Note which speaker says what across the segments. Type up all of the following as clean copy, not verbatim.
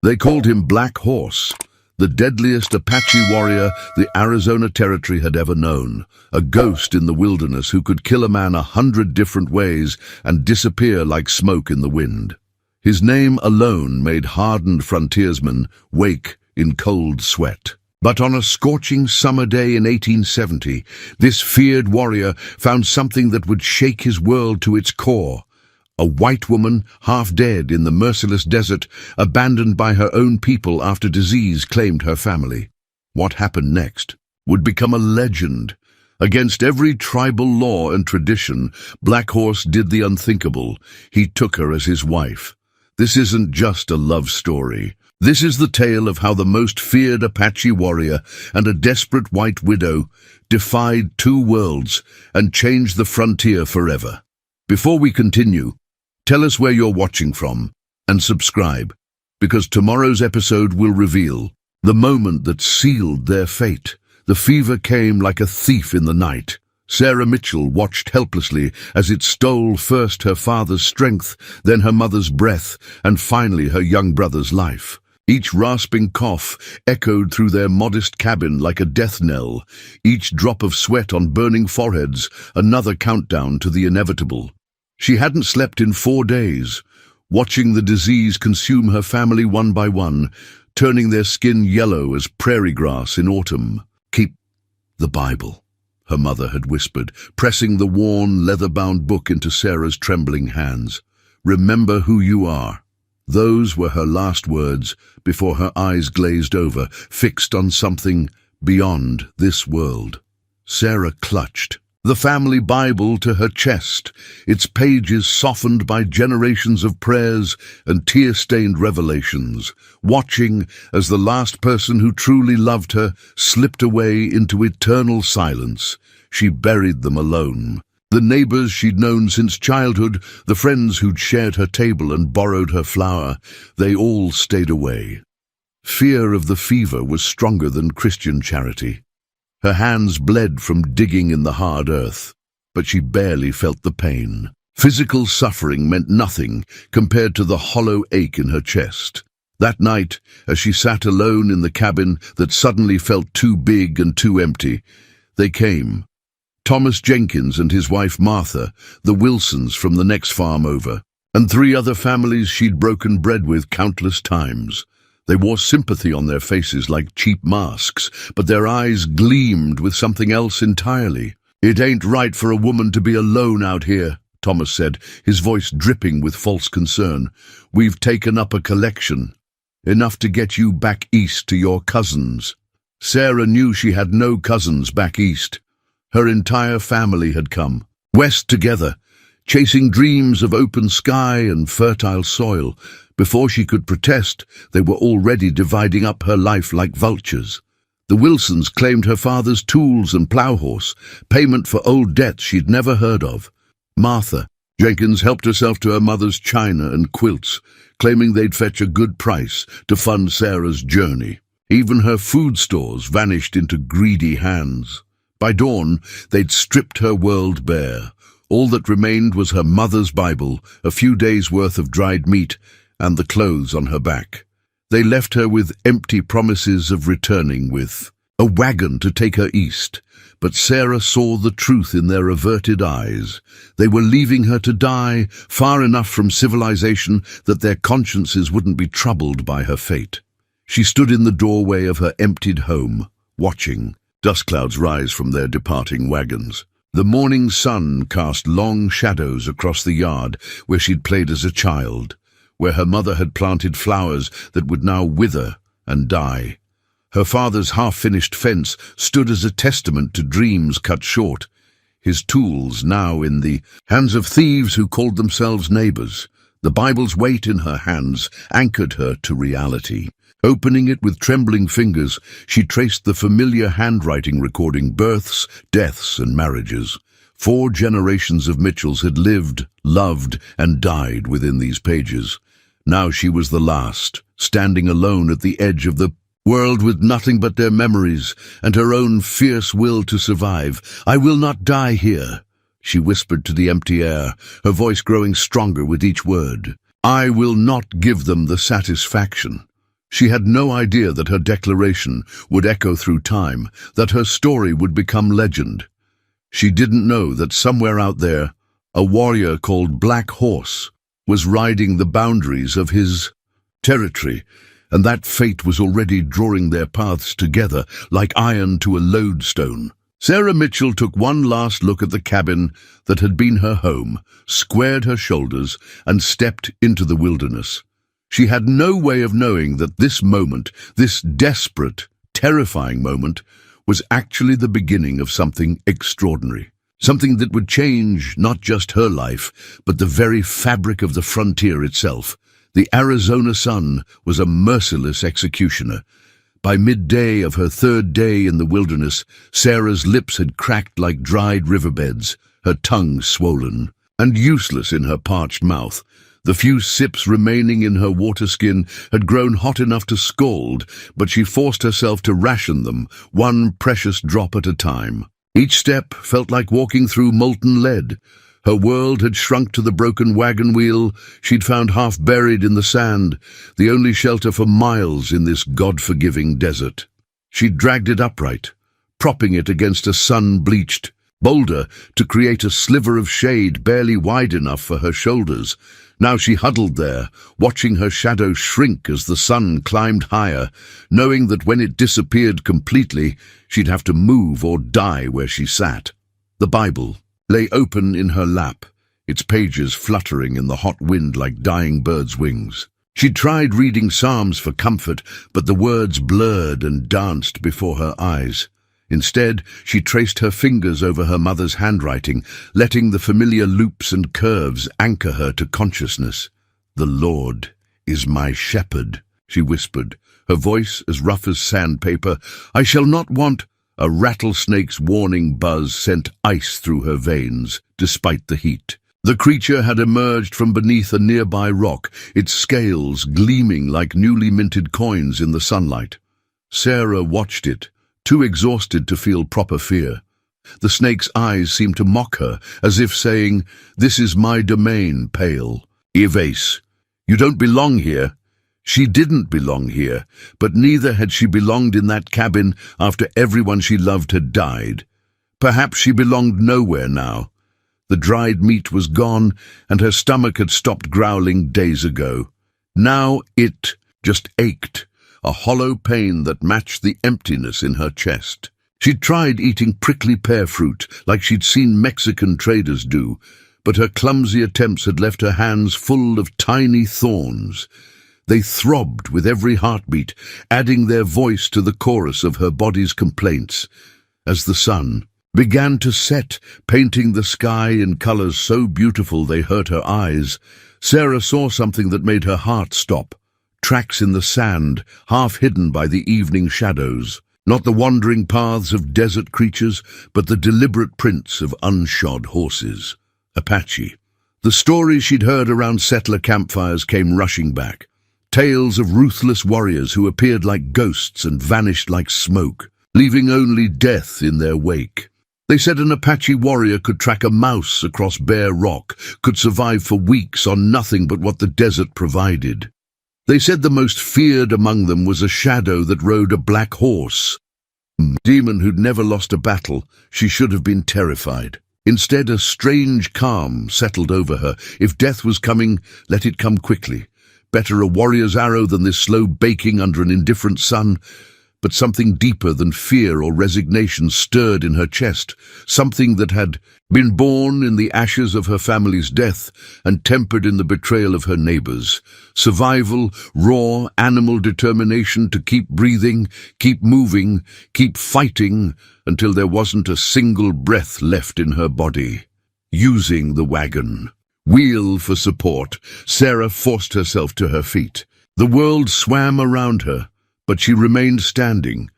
Speaker 1: They called him Black Horse, the deadliest Apache warrior the Arizona Territory had ever known, a ghost in the wilderness who could kill a man 100 different ways and disappear like smoke in the wind. His name alone made hardened frontiersmen wake in cold sweat. But on a scorching summer day in 1870, this feared warrior found something that would shake his world to its core. A white woman, half dead in the merciless desert, abandoned by her own people after disease claimed her family. What happened next would become a legend. Against every tribal law and tradition, Black Horse did the unthinkable. He took her as his wife. This isn't just a love story. This is the tale of how the most feared Apache warrior and a desperate white widow defied two worlds and changed the frontier forever. Before we continue, tell us where you're watching from and subscribe, because tomorrow's episode will reveal the moment that sealed their fate. The fever came like a thief in the night. Sarah Mitchell watched helplessly as it stole first her father's strength, then her mother's breath, and finally her young brother's life. Each rasping cough echoed through their modest cabin like a death knell, each drop of sweat on burning foreheads another countdown to the inevitable. She hadn't slept in 4 days, watching the disease consume her family one by one, turning their skin yellow as prairie grass in autumn. "Keep the Bible," her mother had whispered, pressing the worn, leather-bound book into Sarah's trembling hands. "Remember who you are." Those were her last words before her eyes glazed over, fixed on something beyond this world. Sarah clutched the family Bible to her chest, its pages softened by generations of prayers and tear-stained revelations, watching as the last person who truly loved her slipped away into eternal silence. She buried them alone. The neighbors she'd known since childhood, the friends who'd shared her table and borrowed her flour, they all stayed away. Fear of the fever was stronger than Christian charity. Her hands bled from digging in the hard earth, but she barely felt the pain. Physical suffering meant nothing compared to the hollow ache in her chest. That night, as she sat alone in the cabin that suddenly felt too big and too empty, they came. Thomas Jenkins and his wife Martha, the Wilsons from the next farm over, and 3 other families she'd broken bread with countless times. They wore sympathy on their faces like cheap masks, but their eyes gleamed with something else entirely. "It ain't right for a woman to be alone out here," Thomas said, his voice dripping with false concern. "We've taken up a collection, enough to get you back east to your cousins." Sarah knew she had no cousins back east. Her entire family had come west together, chasing dreams of open sky and fertile soil. Before she could protest, they were already dividing up her life like vultures. The Wilsons claimed her father's tools and plough horse, payment for old debts she'd never heard of. Martha Jenkins helped herself to her mother's china and quilts, claiming they'd fetch a good price to fund Sarah's journey. Even her food stores vanished into greedy hands. By dawn, they'd stripped her world bare. All that remained was her mother's Bible, a few days' worth of dried meat, and the clothes on her back. They left her with empty promises of returning with a wagon to take her east. But Sarah saw the truth in their averted eyes. They were leaving her to die, far enough from civilization that their consciences wouldn't be troubled by her fate. She stood in the doorway of her emptied home, watching dust clouds rise from their departing wagons. The morning sun cast long shadows across the yard where she'd played as a child, where her mother had planted flowers that would now wither and die. Her father's half-finished fence stood as a testament to dreams cut short, his tools now in the hands of thieves who called themselves neighbors. The Bible's weight in her hands anchored her to reality. Opening it with trembling fingers, she traced the familiar handwriting recording births, deaths, and marriages. 4 generations of Mitchells had lived, loved, and died within these pages. Now she was the last, standing alone at the edge of the world with nothing but their memories and her own fierce will to survive. "I will not die here," she whispered to the empty air, her voice growing stronger with each word. "I will not give them the satisfaction." She had no idea that her declaration would echo through time, that her story would become legend. She didn't know that somewhere out there, a warrior called Black Horse was riding the boundaries of his territory, and that fate was already drawing their paths together like iron to a lodestone. Sarah Mitchell took one last look at the cabin that had been her home, squared her shoulders, and stepped into the wilderness. She had no way of knowing that this moment, this desperate, terrifying moment, was actually the beginning of something extraordinary. Something that would change not just her life, but the very fabric of the frontier itself. The Arizona sun was a merciless executioner. By midday of her third day in the wilderness, Sarah's lips had cracked like dried riverbeds, her tongue swollen and useless in her parched mouth. The few sips remaining in her water skin had grown hot enough to scald, but she forced herself to ration them, one precious drop at a time. Each step felt like walking through molten lead. Her world had shrunk to the broken wagon wheel she'd found half buried in the sand, the only shelter for miles in this God-forgiving desert. She'd dragged it upright, propping it against a sun-bleached boulder to create a sliver of shade barely wide enough for her shoulders. Now she huddled there, watching her shadow shrink as the sun climbed higher, knowing that when it disappeared completely, she'd have to move or die where she sat. The Bible lay open in her lap, its pages fluttering in the hot wind like dying birds' wings. She'd tried reading Psalms for comfort, but the words blurred and danced before her eyes. Instead, she traced her fingers over her mother's handwriting, letting the familiar loops and curves anchor her to consciousness. "The Lord is my shepherd," she whispered, her voice as rough as sandpaper. "I shall not want—" A rattlesnake's warning buzz sent ice through her veins, despite the heat. The creature had emerged from beneath a nearby rock, its scales gleaming like newly minted coins in the sunlight. Sarah watched it, too exhausted to feel proper fear. The snake's eyes seemed to mock her, as if saying, "This is my domain, pale. Evase. You don't belong here." She didn't belong here, but neither had she belonged in that cabin after everyone she loved had died. Perhaps she belonged nowhere now. The dried meat was gone, and her stomach had stopped growling days ago. Now it just ached, a hollow pain that matched the emptiness in her chest. She'd tried eating prickly pear fruit, like she'd seen Mexican traders do, but her clumsy attempts had left her hands full of tiny thorns. They throbbed with every heartbeat, adding their voice to the chorus of her body's complaints. As the sun began to set, painting the sky in colors so beautiful they hurt her eyes, Sarah saw something that made her heart stop. Tracks in the sand, half hidden by the evening shadows. Not the wandering paths of desert creatures, but the deliberate prints of unshod horses. Apache. The stories she'd heard around settler campfires came rushing back. Tales of ruthless warriors who appeared like ghosts and vanished like smoke, leaving only death in their wake. They said an Apache warrior could track a mouse across bare rock, could survive for weeks on nothing but what the desert provided. They said the most feared among them was a shadow that rode a black horse. Demon who'd never lost a battle, she should have been terrified. Instead, a strange calm settled over her. If death was coming, let it come quickly. Better a warrior's arrow than this slow baking under an indifferent sun. But something deeper than fear or resignation stirred in her chest, something that had been born in the ashes of her family's death and tempered in the betrayal of her neighbors. Survival, raw, animal determination to keep breathing, keep moving, keep fighting until there wasn't a single breath left in her body. Using the wagon wheel for support, Sarah forced herself to her feet. The world swam around her, but she remained standing.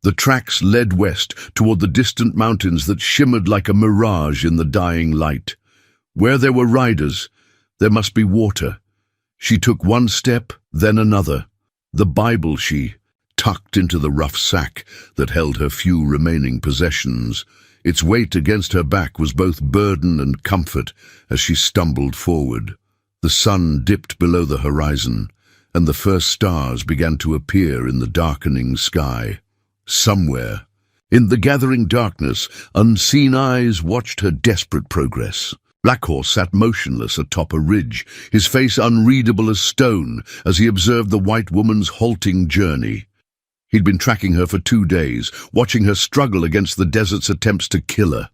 Speaker 1: The tracks led west toward the distant mountains that shimmered like a mirage in the dying light. Where there were riders, there must be water. She took one step, then another. The Bible she tucked into the rough sack that held her few remaining possessions. Its weight against her back was both burden and comfort as she stumbled forward. The sun dipped below the horizon, and the first stars began to appear in the darkening sky. Somewhere, in the gathering darkness, unseen eyes watched her desperate progress. Black Horse sat motionless atop a ridge, his face unreadable as stone as he observed the white woman's halting journey. He'd been tracking her for 2 days, watching her struggle against the desert's attempts to kill her.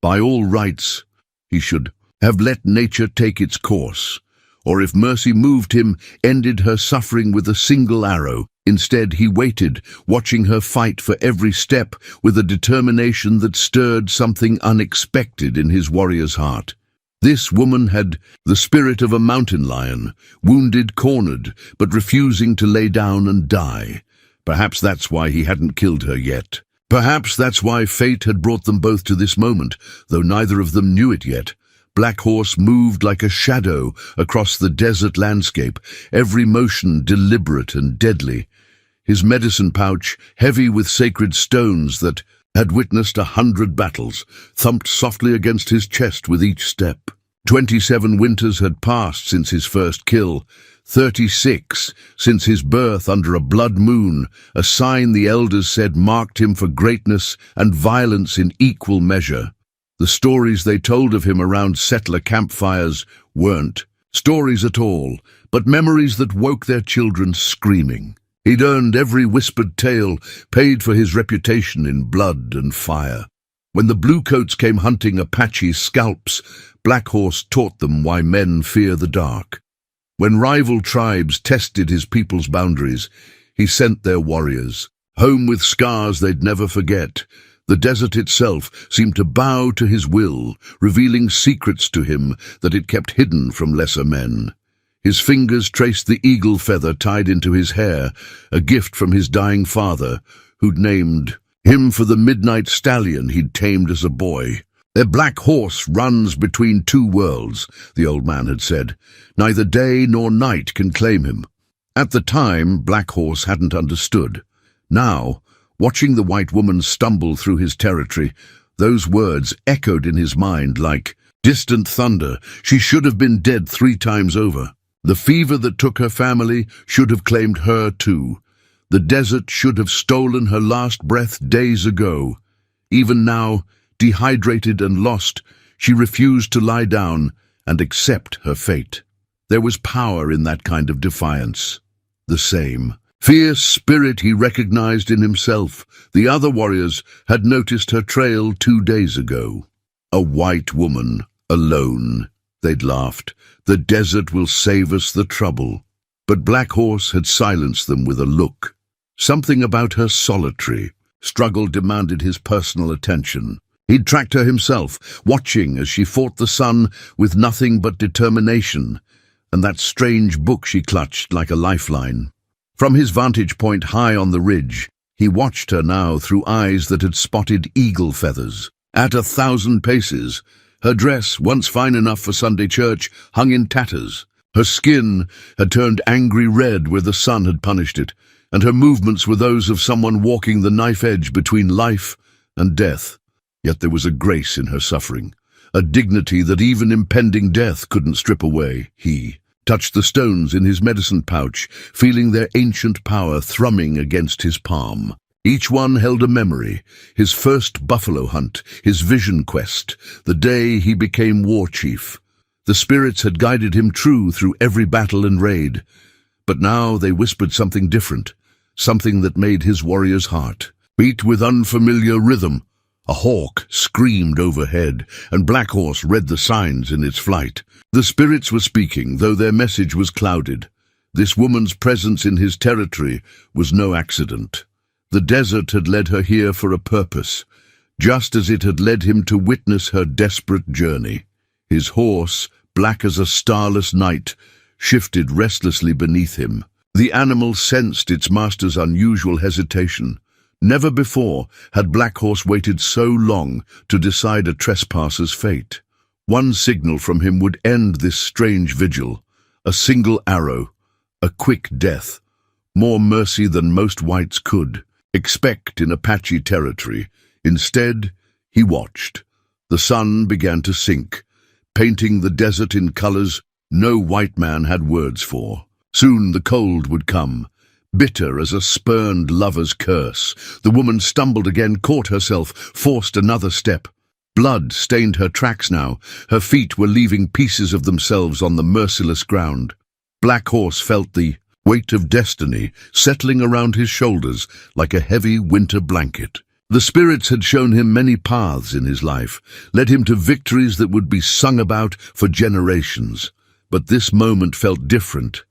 Speaker 1: By all rights, he should have let nature take its course, or if mercy moved him, ended her suffering with a single arrow. Instead, he waited, watching her fight for every step with a determination that stirred something unexpected in his warrior's heart. This woman had the spirit of a mountain lion, wounded, cornered, but refusing to lay down and die. Perhaps that's why he hadn't killed her yet. Perhaps that's why fate had brought them both to this moment, though neither of them knew it yet. Black Horse moved like a shadow across the desert landscape, every motion deliberate and deadly. His medicine pouch, heavy with sacred stones that had witnessed 100 battles, thumped softly against his chest with each step. 27 winters had passed since his first kill, 36 since his birth under a blood moon, a sign the elders said marked him for greatness and violence in equal measure. The stories they told of him around settler campfires weren't stories at all, but memories that woke their children screaming. He'd earned every whispered tale, paid for his reputation in blood and fire. When the bluecoats came hunting Apache scalps, Black Horse taught them why men fear the dark. When rival tribes tested his people's boundaries, he sent their warriors, home with scars they'd never forget. The desert itself seemed to bow to his will, revealing secrets to him that it kept hidden from lesser men. His fingers traced the eagle feather tied into his hair, a gift from his dying father, who'd named him for the midnight stallion he'd tamed as a boy. "Their black horse runs between 2 worlds," the old man had said. "Neither day nor night can claim him." At the time, Black Horse hadn't understood. Now, watching the white woman stumble through his territory, those words echoed in his mind like distant thunder. She should have been dead 3 times over. The fever that took her family should have claimed her too. The desert should have stolen her last breath days ago. Even now, dehydrated and lost, she refused to lie down and accept her fate. There was power in that kind of defiance. The same fierce spirit he recognized in himself. The other warriors had noticed her trail 2 days ago. A white woman, alone, they'd laughed. The desert will save us the trouble. But Black Horse had silenced them with a look. Something about her solitary struggle demanded his personal attention. He'd tracked her himself, watching as she fought the sun with nothing but determination, and that strange book she clutched like a lifeline. From his vantage point high on the ridge, he watched her now through eyes that had spotted eagle feathers. At 1,000 paces, her dress, once fine enough for Sunday church, hung in tatters. Her skin had turned angry red where the sun had punished it, and her movements were those of someone walking the knife edge between life and death. Yet there was a grace in her suffering, a dignity that even impending death couldn't strip away. He touched the stones in his medicine pouch, feeling their ancient power thrumming against his palm. Each one held a memory, his first buffalo hunt, his vision quest, the day he became war chief. The spirits had guided him true through every battle and raid, but now they whispered something different, something that made his warrior's heart beat with unfamiliar rhythm. A hawk screamed overhead, and Black Horse read the signs in its flight. The spirits were speaking, though their message was clouded. This woman's presence in his territory was no accident. The desert had led her here for a purpose, just as it had led him to witness her desperate journey. His horse, black as a starless night, shifted restlessly beneath him. The animal sensed its master's unusual hesitation. Never before had Black Horse waited so long to decide a trespasser's fate. One signal from him would end this strange vigil. A single arrow, a quick death, more mercy than most whites could expect in Apache territory. Instead, he watched. The sun began to sink, painting the desert in colors no white man had words for. Soon the cold would come, bitter as a spurned lover's curse. The woman stumbled again, caught herself, forced another step. Blood stained her tracks now. Her feet were leaving pieces of themselves on the merciless ground. Black Horse felt the weight of destiny settling around his shoulders like a heavy winter blanket. The spirits had shown him many paths in his life, led him to victories that would be sung about for generations. But this moment felt different.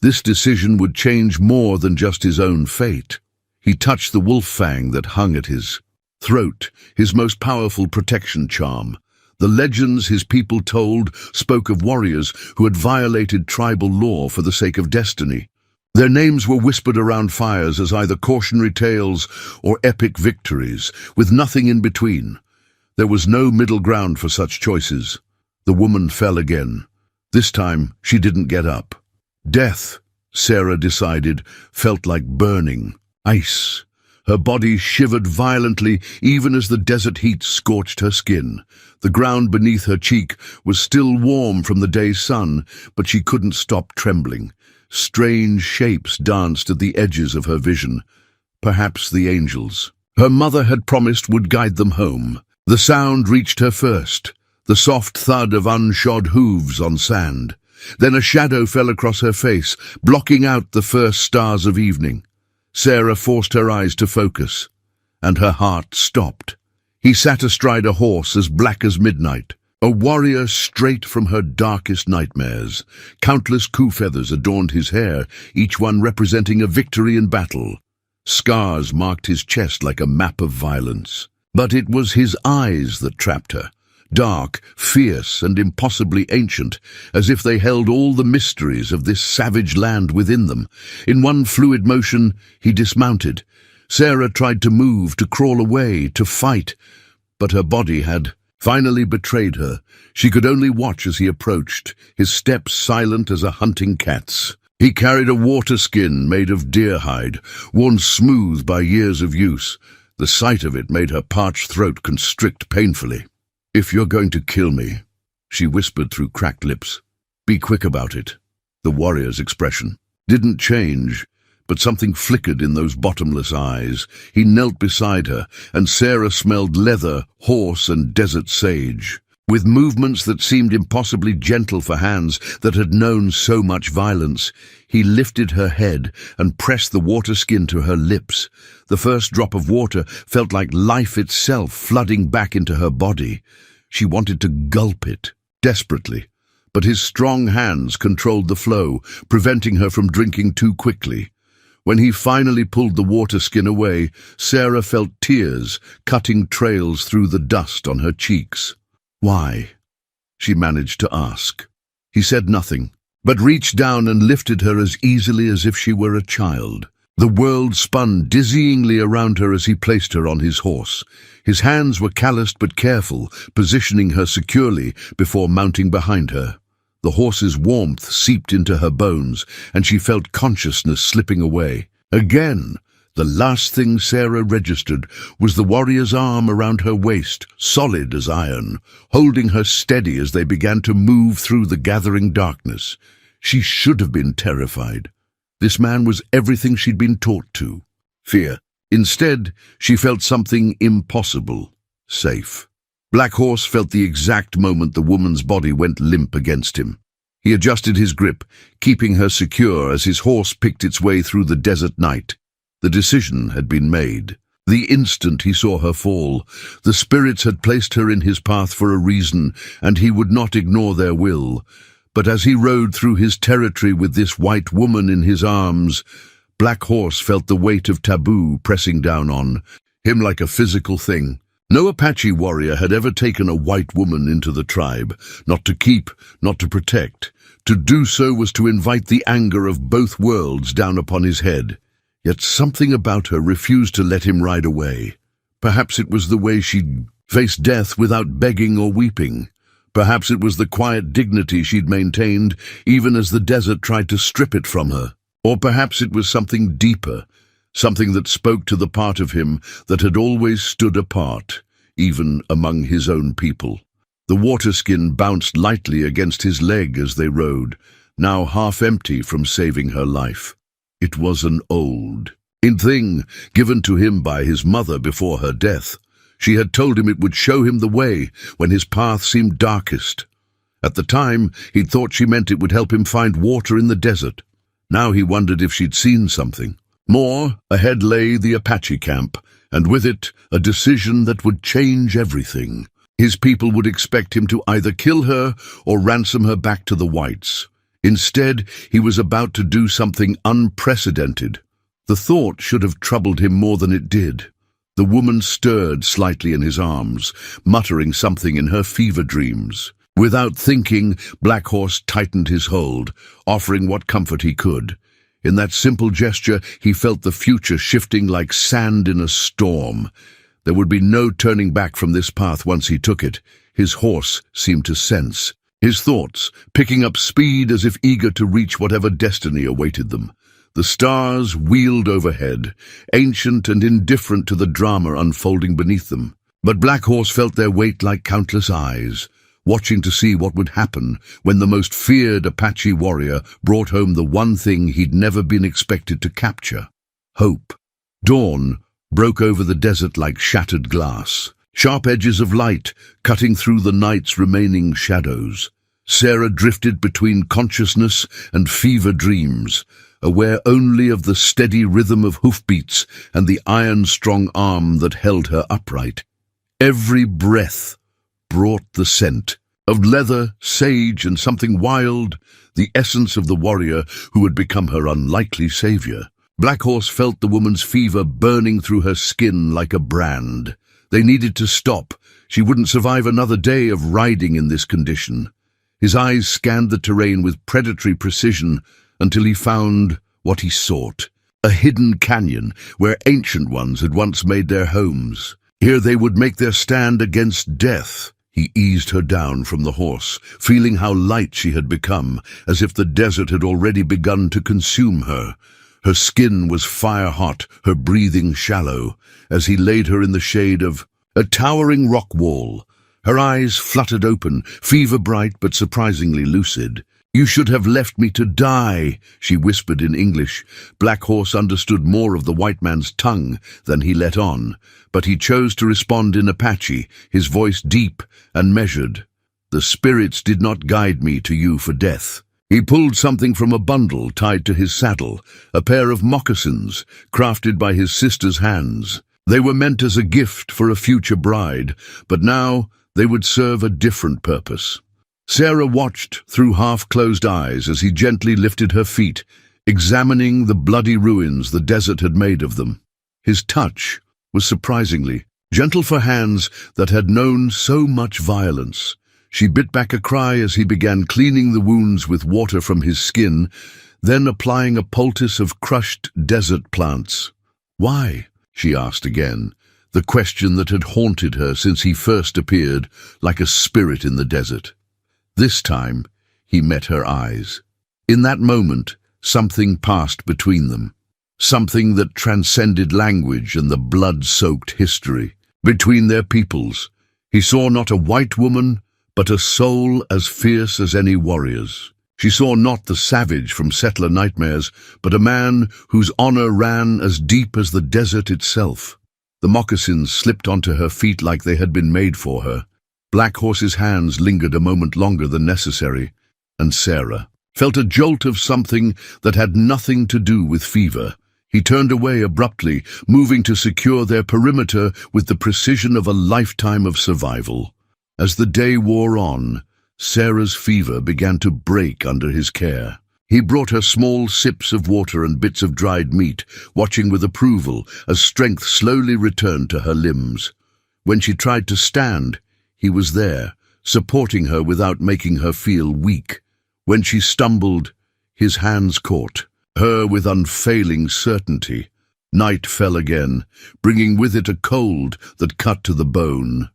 Speaker 1: This decision would change more than just his own fate. He touched the wolf fang that hung at his throat, his most powerful protection charm. The legends his people told spoke of warriors who had violated tribal law for the sake of destiny. Their names were whispered around fires as either cautionary tales or epic victories, with nothing in between. There was no middle ground for such choices. The woman fell again. This time, she didn't get up. Death, Sarah decided, felt like burning ice. Her body shivered violently even as the desert heat scorched her skin. The ground beneath her cheek was still warm from the day's sun, but she couldn't stop trembling. Strange shapes danced at the edges of her vision. Perhaps the angels her mother had promised would guide them home. The sound reached her first, the soft thud of unshod hooves on sand. Then a shadow fell across her face, blocking out the first stars of evening. Sarah forced her eyes to focus, and her heart stopped. He sat astride a horse as black as midnight, a warrior straight from her darkest nightmares. Countless coup feathers adorned his hair, each one representing a victory in battle. Scars marked his chest like a map of violence. But it was his eyes that trapped her. Dark, fierce, and impossibly ancient, as if they held all the mysteries of this savage land within them. In one fluid motion, he dismounted. Sarah tried to move, to crawl away, to fight, but her body had finally betrayed her. She could only watch as he approached, his steps silent as a hunting cat's. He carried a water skin made of deer hide, worn smooth by years of use. The sight of it made her parched throat constrict painfully. "If you're going to kill me," she whispered through cracked lips, "be quick about it." The warrior's expression didn't change, but something flickered in those bottomless eyes. He knelt beside her, and Sarah smelled leather, horse, and desert sage. With movements that seemed impossibly gentle for hands that had known so much violence, he lifted her head and pressed the water skin to her lips. The first drop of water felt like life itself flooding back into her body. She wanted to gulp it, desperately, but his strong hands controlled the flow, preventing her from drinking too quickly. When he finally pulled the water skin away, Sarah felt tears cutting trails through the dust on her cheeks. "Why?" she managed to ask. He said nothing, but reached down and lifted her as easily as if she were a child. The world spun dizzyingly around her as he placed her on his horse. His hands were calloused but careful, positioning her securely before mounting behind her. The horse's warmth seeped into her bones, and she felt consciousness slipping away. Again, the last thing Sarah registered was the warrior's arm around her waist, solid as iron, holding her steady as they began to move through the gathering darkness. She should have been terrified. This man was everything she'd been taught to. Fear. Instead, she felt something impossible. Safe. Black Horse felt the exact moment the woman's body went limp against him. He adjusted his grip, keeping her secure as his horse picked its way through the desert night. The decision had been made. The instant he saw her fall, the spirits had placed her in his path for a reason, and he would not ignore their will. But as he rode through his territory with this white woman in his arms, Black Horse felt the weight of taboo pressing down on him like a physical thing. No Apache warrior had ever taken a white woman into the tribe, not to keep, not to protect. To do so was to invite the anger of both worlds down upon his head. Yet something about her refused to let him ride away. Perhaps it was the way she'd faced death without begging or weeping. Perhaps it was the quiet dignity she'd maintained, even as the desert tried to strip it from her. Or perhaps it was something deeper, something that spoke to the part of him that had always stood apart, even among his own people. The water skin bounced lightly against his leg as they rode. now half empty from saving her life. It was an old thing given to him by his mother before her death. She had told him it would show him the way when his path seemed darkest. At the time, he'd thought she meant it would help him find water in the desert. Now he wondered if she'd seen something. More, ahead lay the Apache camp, and with it, a decision that would change everything. His people would expect him to either kill her or ransom her back to the whites. Instead, he was about to do something unprecedented. The thought should have troubled him more than it did. The woman stirred slightly in his arms, muttering something in her fever dreams. Without thinking, Black Horse tightened his hold, offering what comfort he could. In that simple gesture, he felt the future shifting like sand in a storm. There would be no turning back from this path once he took it. His horse seemed to sense his thoughts, picking up speed as if eager to reach whatever destiny awaited them. The stars wheeled overhead, ancient and indifferent to the drama unfolding beneath them. But Black Horse felt their weight like countless eyes, watching to see what would happen when the most feared Apache warrior brought home the one thing he'd never been expected to capture: hope. Dawn broke over the desert like shattered glass, sharp edges of light cutting through the night's remaining shadows. Sarah drifted between consciousness and fever dreams, aware only of the steady rhythm of hoofbeats and the iron-strong arm that held her upright. Every breath brought the scent of leather, sage, and something wild, the essence of the warrior who had become her unlikely savior. Black Horse felt the woman's fever burning through her skin like a brand. They needed to stop. She wouldn't survive another day of riding in this condition. His eyes scanned the terrain with predatory precision until he found what he sought: a hidden canyon where ancient ones had once made their homes. Here they would make their stand against death. He eased her down from the horse, feeling how light she had become, as if the desert had already begun to consume her. Her skin was fire-hot, her breathing shallow, as he laid her in the shade of a towering rock wall. Her eyes fluttered open, fever-bright but surprisingly lucid. "You should have left me to die," she whispered in English. Black Horse understood more of the white man's tongue than he let on, but he chose to respond in Apache, his voice deep and measured. "The spirits did not guide me to you for death." He pulled something from a bundle tied to his saddle, a pair of moccasins crafted by his sister's hands. They were meant as a gift for a future bride, but now they would serve a different purpose. Sarah watched through half-closed eyes as he gently lifted her feet, examining the bloody ruins the desert had made of them. His touch was surprisingly gentle for hands that had known so much violence. She bit back a cry as he began cleaning the wounds with water from his skin, then applying a poultice of crushed desert plants. "Why?" she asked again, the question that had haunted her since he first appeared like a spirit in the desert. This time, he met her eyes. In that moment, something passed between them. Something that transcended language and the blood-soaked history. Between their peoples, he saw not a white woman, but a soul as fierce as any warrior's. She saw not the savage from settler nightmares, but a man whose honor ran as deep as the desert itself. The moccasins slipped onto her feet like they had been made for her. Black Horse's hands lingered a moment longer than necessary, and Sarah felt a jolt of something that had nothing to do with fever. He turned away abruptly, moving to secure their perimeter with the precision of a lifetime of survival. As the day wore on, Sarah's fever began to break under his care. He brought her small sips of water and bits of dried meat, watching with approval as strength slowly returned to her limbs. When she tried to stand, he was there, supporting her without making her feel weak. When she stumbled, his hands caught her with unfailing certainty. Night fell again, bringing with it a cold that cut to the bone.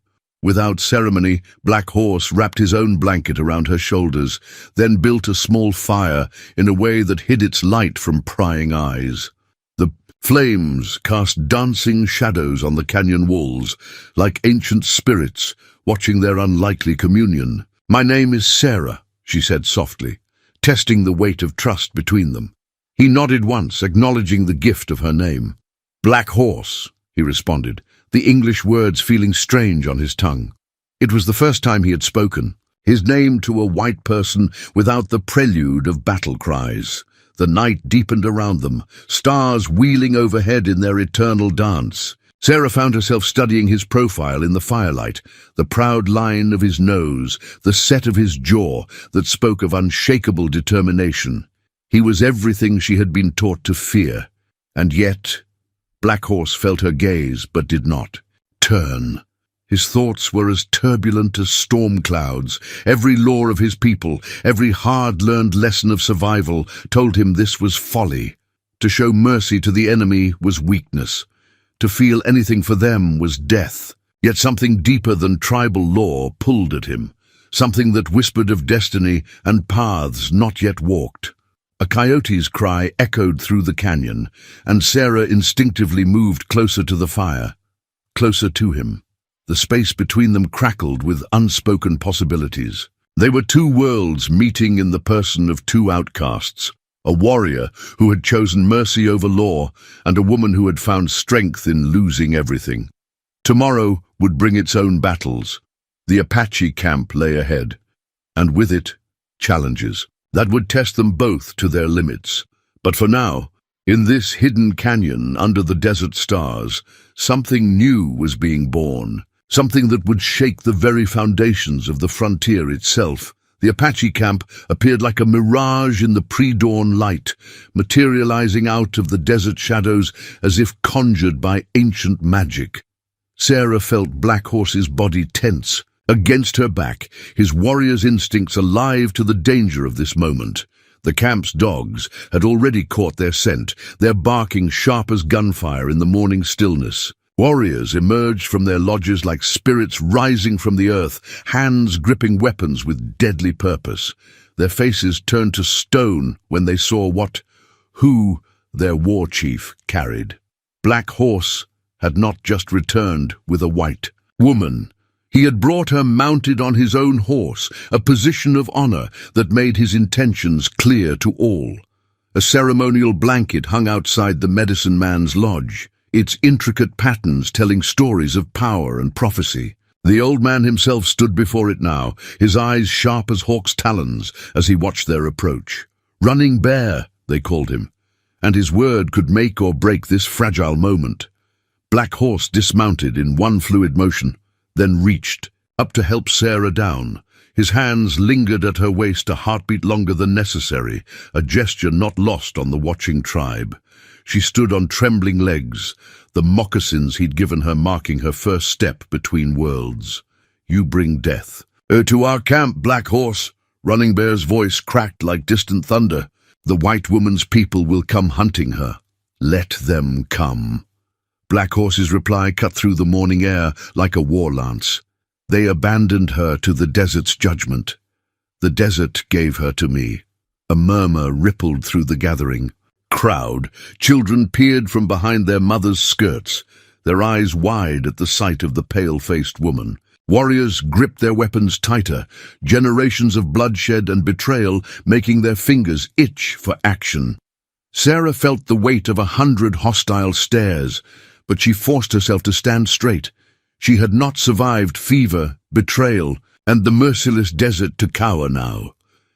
Speaker 1: Without ceremony, Black Horse wrapped his own blanket around her shoulders, then built a small fire in a way that hid its light from prying eyes. The flames cast dancing shadows on the canyon walls, like ancient spirits watching their unlikely communion. "My name is Sarah," she said softly. testing the weight of trust between them. He nodded once, acknowledging the gift of her name. "Black Horse," he responded, the English words feeling strange on his tongue. It was the first time he had spoken, his name to a white person without the prelude of battle cries. The night deepened around them, stars wheeling overhead in their eternal dance. Sarah found herself studying his profile in the firelight, the proud line of his nose, the set of his jaw that spoke of unshakable determination. He was everything she had been taught to fear. And yet, Black Horse felt her gaze but did not turn. His thoughts were as turbulent as storm clouds. Every law of his people, every hard-learned lesson of survival told him this was folly. To show mercy to the enemy was weakness. To feel anything for them was death. Yet something deeper than tribal law pulled at him, something that whispered of destiny and paths not yet walked. A coyote's cry echoed through the canyon, and Sarah instinctively moved closer to the fire, closer to him. The space between them crackled with unspoken possibilities. They were two worlds meeting in the person of two outcasts, a warrior who had chosen mercy over law, and a woman who had found strength in losing everything. Tomorrow would bring its own battles. The Apache camp lay ahead, and with it, challenges that would test them both to their limits. But for now, in this hidden canyon under the desert stars, something new was being born, something that would shake the very foundations of the frontier itself. The Apache camp appeared like a mirage in the pre-dawn light, materializing out of the desert shadows as if conjured by ancient magic. Sarah felt Black Horse's body tense. Against her back, his warrior's instincts alive to the danger of this moment. The camp's dogs had already caught their scent, their barking sharp as gunfire in the morning stillness. Warriors emerged from their lodges like spirits rising from the earth, hands gripping weapons with deadly purpose. Their faces turned to stone when they saw who their war chief carried. Black Horse had not just returned with a white woman. He had brought her mounted on his own horse, a position of honor that made his intentions clear to all. A ceremonial blanket hung outside the medicine man's lodge, its intricate patterns telling stories of power and prophecy. The old man himself stood before it now, his eyes sharp as hawk's talons as he watched their approach. Running Bear, they called him, and his word could make or break this fragile moment. Black Horse dismounted in one fluid motion, then reached up to help Sarah down. His hands lingered at her waist a heartbeat longer than necessary, a gesture not lost on the watching tribe. She stood on trembling legs, the moccasins he'd given her marking her first step between worlds. "You bring death." "To our camp, Black Horse," Running Bear's voice cracked like distant thunder. "The white woman's people will come hunting her. Let them come." Black Horse's reply cut through the morning air like a war lance. "They abandoned her to the desert's judgment. The desert gave her to me." A murmur rippled through the gathering. Crowd, children peered from behind their mothers' skirts, their eyes wide at the sight of the pale-faced woman. Warriors gripped their weapons tighter, generations of bloodshed and betrayal making their fingers itch for action. Sarah felt the weight of 100 hostile stares, but she forced herself to stand straight. She had not survived fever, betrayal, and the merciless desert to cower now.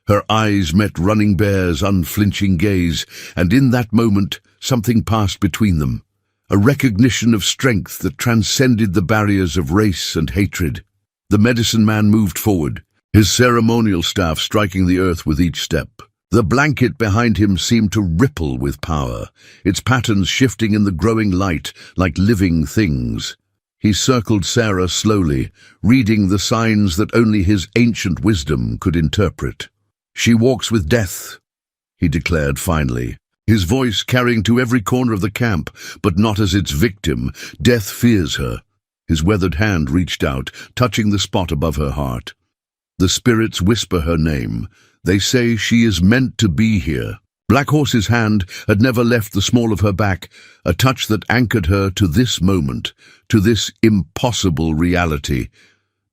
Speaker 1: Her eyes met Running Bear's unflinching gaze, and in that moment something passed between them, a recognition of strength that transcended the barriers of race and hatred. The medicine man moved forward, his ceremonial staff striking the earth with each step. The blanket behind him seemed to ripple with power, its patterns shifting in the growing light like living things. He circled Sarah slowly, reading the signs that only his ancient wisdom could interpret. "She walks with death," he declared finally, his voice carrying to every corner of the camp, but not as its victim. "Death fears her." His weathered hand reached out, touching the spot above her heart. "The spirits whisper her name. They say she is meant to be here." Black Horse's hand had never left the small of her back, a touch that anchored her to this moment, to this impossible reality.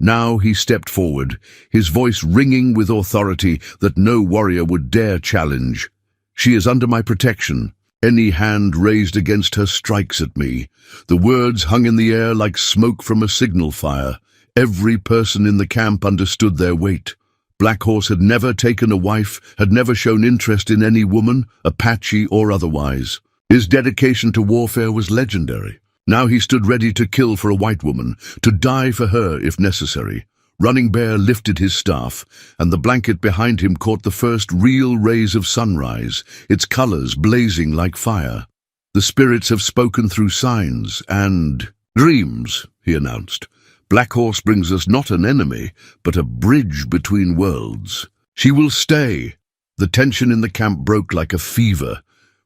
Speaker 1: Now he stepped forward, his voice ringing with authority that no warrior would dare challenge. "She is under my protection. Any hand raised against her strikes at me." The words hung in the air like smoke from a signal fire. Every person in the camp understood their weight. Black Horse had never taken a wife, had never shown interest in any woman, Apache or otherwise. His dedication to warfare was legendary. Now he stood ready to kill for a white woman, to die for her if necessary. Running Bear lifted his staff, and the blanket behind him caught the first real rays of sunrise, its colors blazing like fire. "The spirits have spoken through signs and dreams," he announced. "Black Horse brings us not an enemy, but a bridge between worlds. She will stay." The tension in the camp broke like a fever.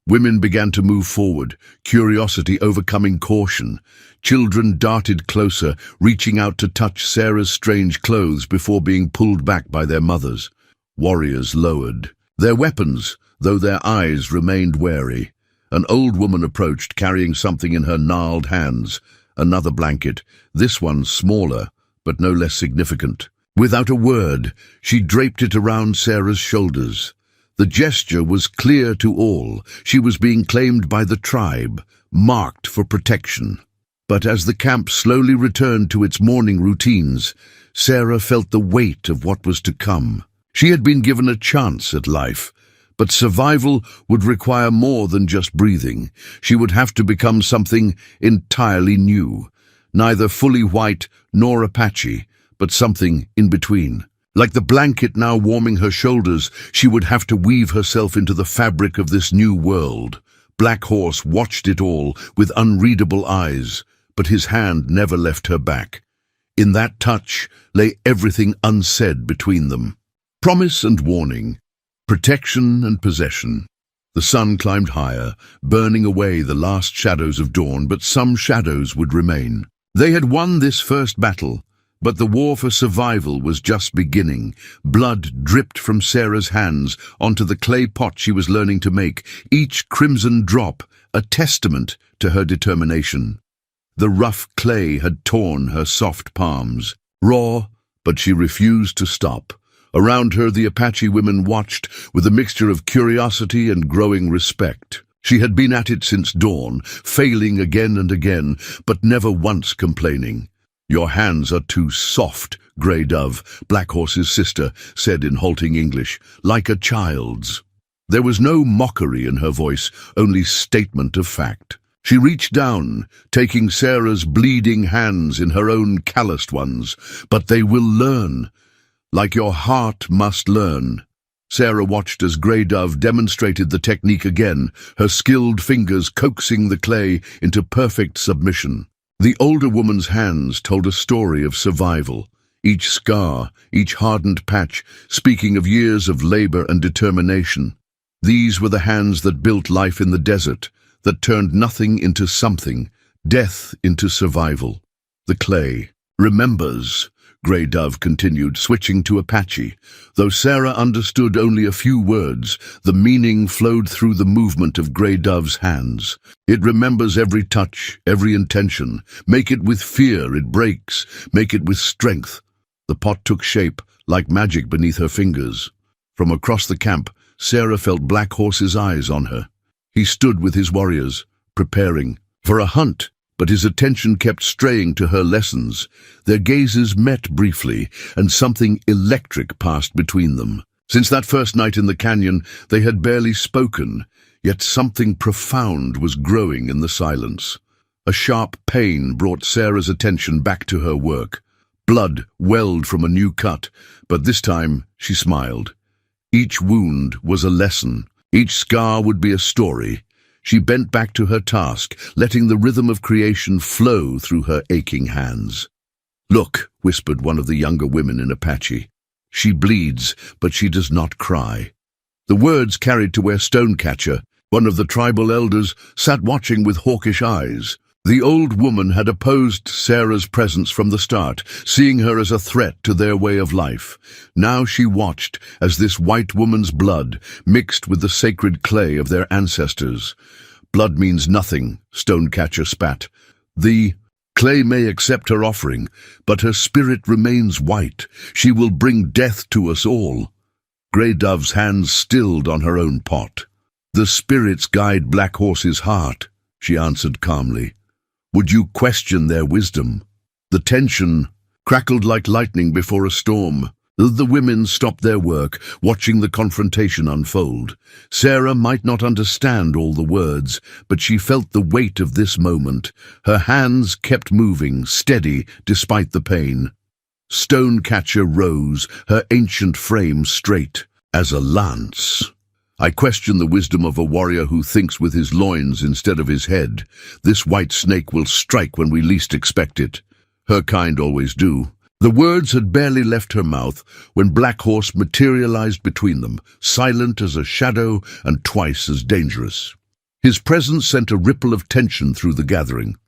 Speaker 1: Women began to move forward, curiosity overcoming caution. Children darted closer, reaching out to touch Sarah's strange clothes before being pulled back by their mothers. Warriors lowered their weapons, though their eyes remained wary. An old woman approached, carrying something in her gnarled hands. Another blanket, this one smaller, but no less significant. Without a word, she draped it around Sarah's shoulders. The gesture was clear to all. She was being claimed by the tribe, marked for protection. But as the camp slowly returned to its morning routines, Sarah felt the weight of what was to come. She had been given a chance at life, but survival would require more than just breathing. She would have to become something entirely new, neither fully white nor Apache, but something in between. Like the blanket now warming her shoulders, she would have to weave herself into the fabric of this new world. Black Horse watched it all with unreadable eyes, but his hand never left her back. In that touch lay everything unsaid between them. Promise and warning, protection and possession. The sun climbed higher, burning away the last shadows of dawn, but some shadows would remain. They had won this first battle, but the war for survival was just beginning. Blood dripped from Sarah's hands onto the clay pot she was learning to make, each crimson drop a testament to her determination. The rough clay had torn her soft palms. Raw, but she refused to stop. Around her, the Apache women watched with a mixture of curiosity and growing respect. She had been at it since dawn, failing again and again, but never once complaining. "Your hands are too soft, Grey Dove," Black Horse's sister said in halting English, "like a child's." There was no mockery in her voice, only statement of fact. She reached down, taking Sarah's bleeding hands in her own calloused ones. "But they will learn, like your heart must learn." Sarah watched as Grey Dove demonstrated the technique again, her skilled fingers coaxing the clay into perfect submission. The older woman's hands told a story of survival, each scar, each hardened patch, speaking of years of labor and determination. These were the hands that built life in the desert, that turned nothing into something, death into survival. The clay remembers, Grey Dove continued, switching to Apache. Though Sarah understood only a few words, the meaning flowed through the movement of Grey Dove's hands. "It remembers every touch, every intention. Make it with fear, it breaks. Make it with strength." The pot took shape, like magic beneath her fingers. From across the camp, Sarah felt Black Horse's eyes on her. He stood with his warriors, preparing for a hunt, but his attention kept straying to her lessons. Their gazes met briefly, and something electric passed between them. Since that first night in the canyon, they had barely spoken, yet something profound was growing in the silence. A sharp pain brought Sarah's attention back to her work. Blood welled from a new cut, but this time she smiled. Each wound was a lesson. Each scar would be a story. She bent back to her task, letting the rhythm of creation flow through her aching hands. "Look," whispered one of the younger women in Apache. "She bleeds, but she does not cry." The words carried to where Stonecatcher, one of the tribal elders, sat watching with hawkish eyes. The old woman had opposed Sarah's presence from the start, seeing her as a threat to their way of life. Now she watched as this white woman's blood mixed with the sacred clay of their ancestors. "Blood means nothing," Stonecatcher spat. "The Clay may accept her offering, but her spirit remains white. She will bring death to us all. Grey Dove's hands stilled on her own pot. The spirits guide Black Horse's heart, she answered calmly. Would you question their wisdom? The tension crackled like lightning before a storm. The women stopped their work, watching the confrontation unfold. Sarah might not understand all the words, but she felt the weight of this moment. Her hands kept moving, steady despite the pain. Stonecatcher rose, her ancient frame straight as a lance. I question the wisdom of a warrior who thinks with his loins instead of his head. This white snake will strike when we least expect it. Her kind always do. The words had barely left her mouth when Black Horse materialized between them, silent as a shadow and twice as dangerous. His presence sent a ripple of tension through the gathering.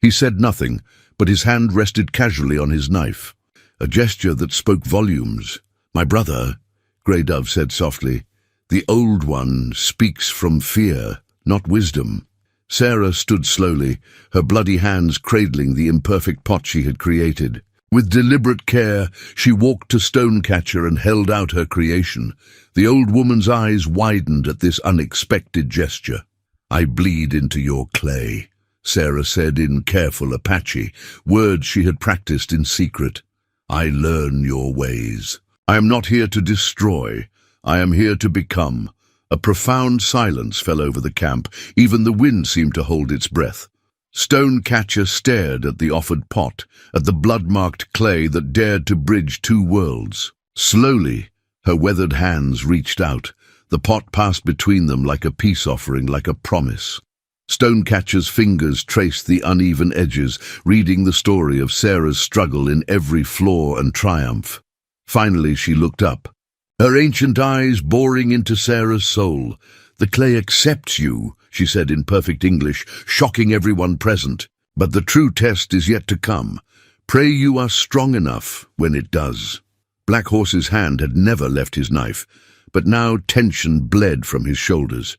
Speaker 1: He said nothing, but his hand rested casually on his knife, a gesture that spoke volumes. "My brother," Grey Dove said softly, "the Old One speaks from fear, not wisdom." Sarah stood slowly, her bloody hands cradling the imperfect pot she had created. With deliberate care, she walked to Stonecatcher and held out her creation. The old woman's eyes widened at this unexpected gesture. "I bleed into your clay," Sarah said in careful Apache, words she had practiced in secret. "I learn your ways. I am not here to destroy. I am here to become." A profound silence fell over the camp. Even the wind seemed to hold its breath. Stonecatcher stared at the offered pot, at the blood-marked clay that dared to bridge two worlds. Slowly, her weathered hands reached out. The pot passed between them like a peace offering, like a promise. Stonecatcher's fingers traced the uneven edges, reading the story of Sarah's struggle in every flaw and triumph. Finally, she looked up, her ancient eyes boring into Sarah's soul. "The clay accepts you," she said in perfect English, shocking everyone present. "But the true test is yet to come. Pray you are strong enough when it does." Black Horse's hand had never left his knife, but now tension bled from his shoulders.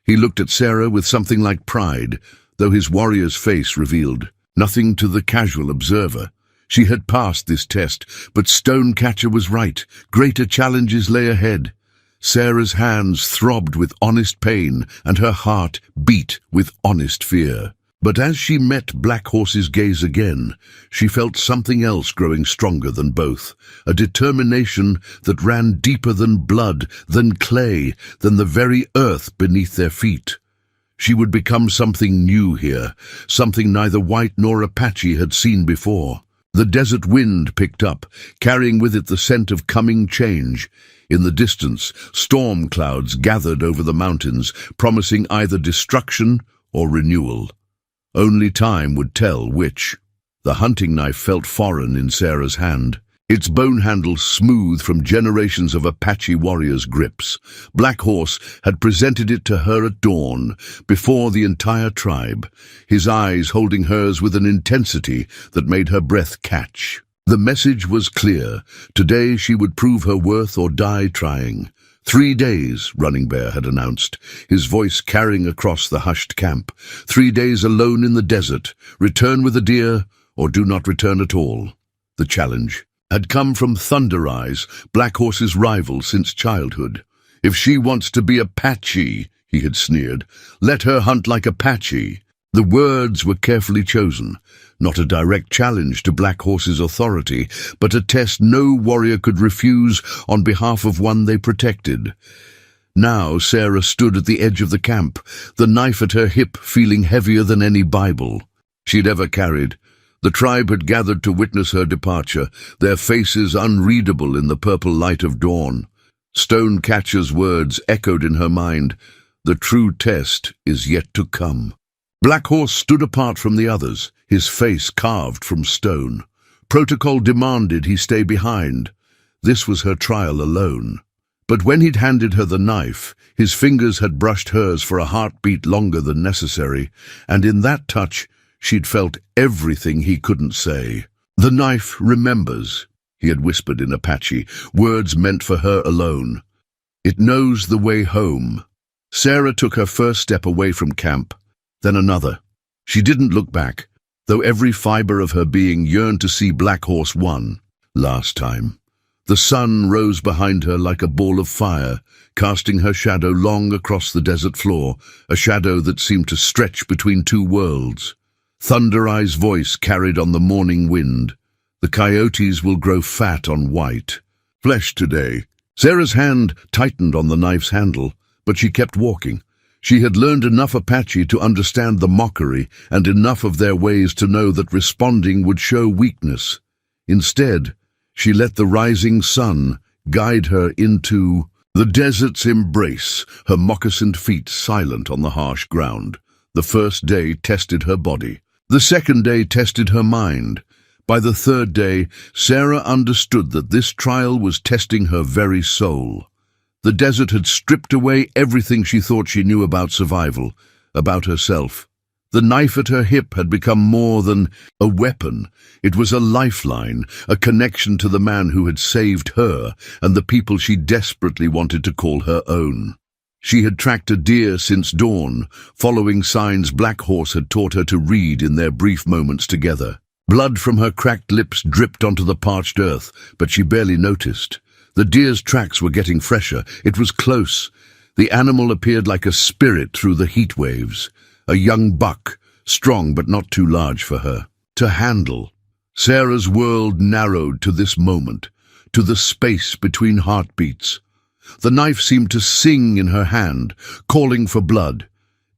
Speaker 1: He looked at Sarah with something like pride, though his warrior's face revealed nothing to the casual observer. She had passed this test, but Stonecatcher was right. Greater challenges lay ahead. Sarah's hands throbbed with honest pain, and her heart beat with honest fear. But as she met Black Horse's gaze again, she felt something else growing stronger than both, a determination that ran deeper than blood, than clay, than the very earth beneath their feet. She would become something new here, something neither white nor Apache had seen before. The desert wind picked up, carrying with it the scent of coming change. In the distance, storm clouds gathered over the mountains, promising either destruction or renewal. Only time would tell which. The hunting knife felt foreign in Sarah's hand, its bone handle smooth from generations of Apache warriors' grips. Black Horse had presented it to her at dawn, before the entire tribe, his eyes holding hers with an intensity that made her breath catch. The message was clear. Today she would prove her worth or die trying. 3 days, Running Bear had announced, his voice carrying across the hushed camp. 3 days alone in the desert. Return with a deer, or do not return at all. The challenge had come from Thunder Eyes, Black Horse's rival since childhood. "If she wants to be Apache," he had sneered, "let her hunt like Apache." The words were carefully chosen, not a direct challenge to Black Horse's authority, but a test no warrior could refuse on behalf of one they protected. Now Sarah stood at the edge of the camp, the knife at her hip feeling heavier than any Bible she'd ever carried. The tribe had gathered to witness her departure, their faces unreadable in the purple light of dawn. Stonecatcher's words echoed in her mind, "The true test is yet to come." Black Horse stood apart from the others, his face carved from stone. Protocol demanded he stay behind. This was her trial alone. But when he'd handed her the knife, his fingers had brushed hers for a heartbeat longer than necessary, and in that touch she'd felt everything he couldn't say. "The knife remembers," he had whispered in Apache, words meant for her alone. "It knows the way home." Sarah took her first step away from camp, then another. She didn't look back. though every fiber of her being yearned to see Black Horse won. Last time. The sun rose behind her like a ball of fire, casting her shadow long across the desert floor, a shadow that seemed to stretch between two worlds. Thunder Eye's voice carried on the morning wind. The coyotes will grow fat on white. Flesh today. Sarah's hand tightened on the knife's handle, but she kept walking. She had learned enough Apache to understand the mockery and enough of their ways to know that responding would show weakness. Instead, she let the rising sun guide her into the desert's embrace, her moccasined feet silent on the harsh ground. The first day tested her body. The second day tested her mind. By the third day, Sarah understood that this trial was testing her very soul. The desert had stripped away everything she thought she knew about survival, about herself. The knife at her hip had become more than a weapon. It was a lifeline, a connection to the man who had saved her and the people she desperately wanted to call her own. She had tracked a deer since dawn, following signs Black Horse had taught her to read in their brief moments together. Blood from her cracked lips dripped onto the parched earth, but she barely noticed. The deer's tracks were getting fresher. It was close. The animal appeared like a spirit through the heat waves. A young buck, strong but not too large for her to handle. Sarah's world narrowed to this moment, to the space between heartbeats. The knife seemed to sing in her hand, calling for blood.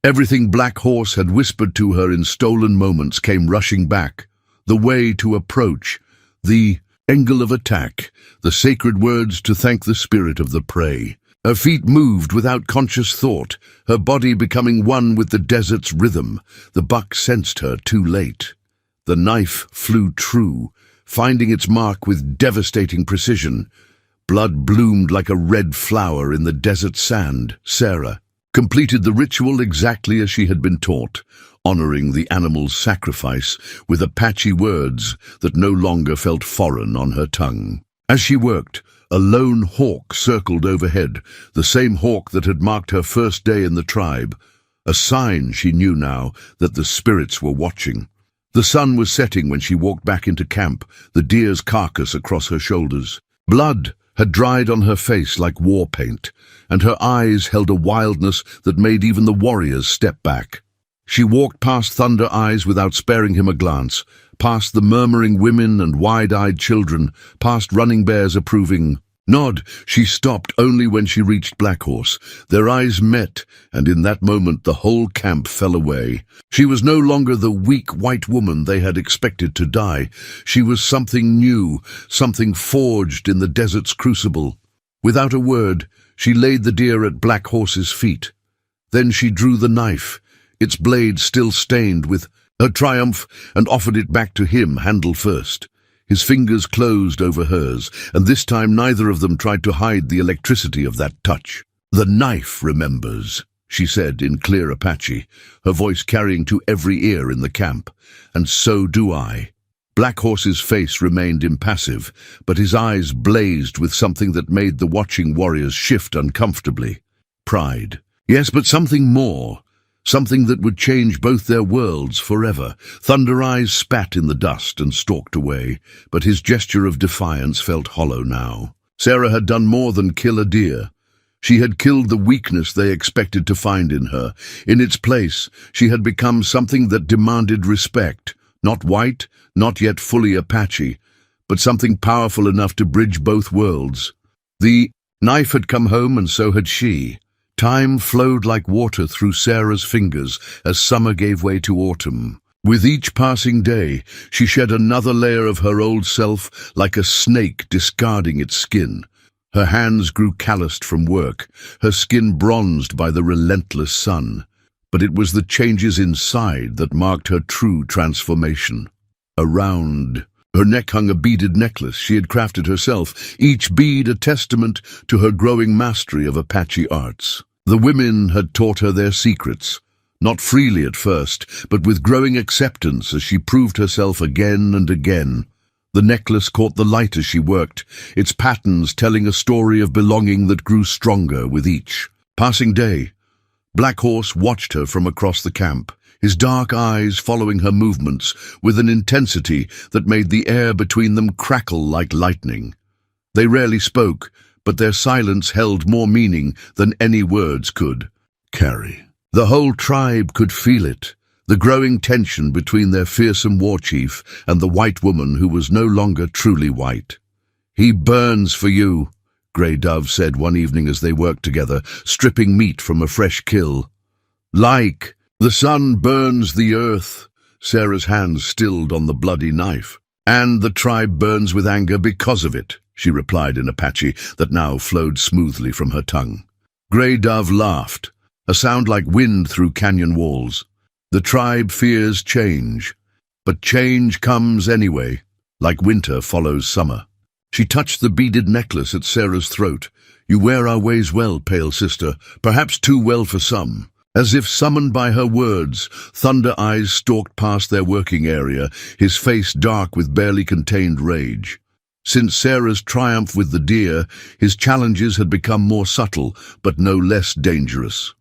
Speaker 1: Everything Black Horse had whispered to her in stolen moments came rushing back. The way to approach, the angle of attack, the sacred words to thank the spirit of the prey. Her feet moved without conscious thought, her body becoming one with the desert's rhythm. The buck sensed her too late. The knife flew true, finding its mark with devastating precision. Blood bloomed like a red flower in the desert sand. Sarah completed the ritual exactly as she had been taught, honoring the animal's sacrifice with Apache words that no longer felt foreign on her tongue. As she worked, a lone hawk circled overhead, the same hawk that had marked her first day in the tribe, a sign she knew now that the spirits were watching. The sun was setting when she walked back into camp, the deer's carcass across her shoulders. Blood had dried on her face like war paint, and her eyes held a wildness that made even the warriors step back. She walked past Thunder Eyes without sparing him a glance, past the murmuring women and wide-eyed children, past Running Bear's approving nod. She stopped only when she reached Black Horse. Their eyes met, and in that moment the whole camp fell away. She was no longer the weak white woman they had expected to die. She was something new, something forged in the desert's crucible. Without a word, she laid the deer at Black Horse's feet. Then she drew the knife, its blade still stained with her triumph, and offered it back to him, handle first. His fingers closed over hers, and this time neither of them tried to hide the electricity of that touch. "The knife remembers," she said in clear Apache, her voice carrying to every ear in the camp. "And so do I." Black Horse's face remained impassive, but his eyes blazed with something that made the watching warriors shift uncomfortably. Pride. Yes, but something more. Something that would change both their worlds forever. Thunder Eyes spat in the dust and stalked away, but his gesture of defiance felt hollow now. Sarah had done more than kill a deer. She had killed the weakness they expected to find in her. In its place, she had become something that demanded respect. Not white, not yet fully Apache, but something powerful enough to bridge both worlds. The knife had come home, and so had she. Time flowed like water through Sarah's fingers as summer gave way to autumn. With each passing day, she shed another layer of her old self like a snake discarding its skin. Her hands grew calloused from work, her skin bronzed by the relentless sun. But it was the changes inside that marked her true transformation. Around her neck hung a beaded necklace she had crafted herself, each bead a testament to her growing mastery of Apache arts. The women had taught her their secrets, not freely at first, but with growing acceptance as she proved herself again and again. The necklace caught the light as she worked, its patterns telling a story of belonging that grew stronger with each passing day. Black Horse watched her from across the camp, his dark eyes following her movements with an intensity that made the air between them crackle like lightning. They rarely spoke, but their silence held more meaning than any words could carry. The whole tribe could feel it, the growing tension between their fearsome war chief and the white woman who was no longer truly white. "He burns for you," Grey Dove said one evening as they worked together, stripping meat from a fresh kill. "Like the sun burns the earth," Sarah's hands stilled on the bloody knife. "And the tribe burns with anger because of it," she replied in Apache that now flowed smoothly from her tongue. Grey Dove laughed, a sound like wind through canyon walls. "The tribe fears change, but change comes anyway, like winter follows summer." She touched the beaded necklace at Sarah's throat. "You wear our ways well, pale sister, perhaps too well for some." As if summoned by her words, Thunder Eyes stalked past their working area, his face dark with barely contained rage. Since Sarah's triumph with the deer, his challenges had become more subtle, but no less dangerous.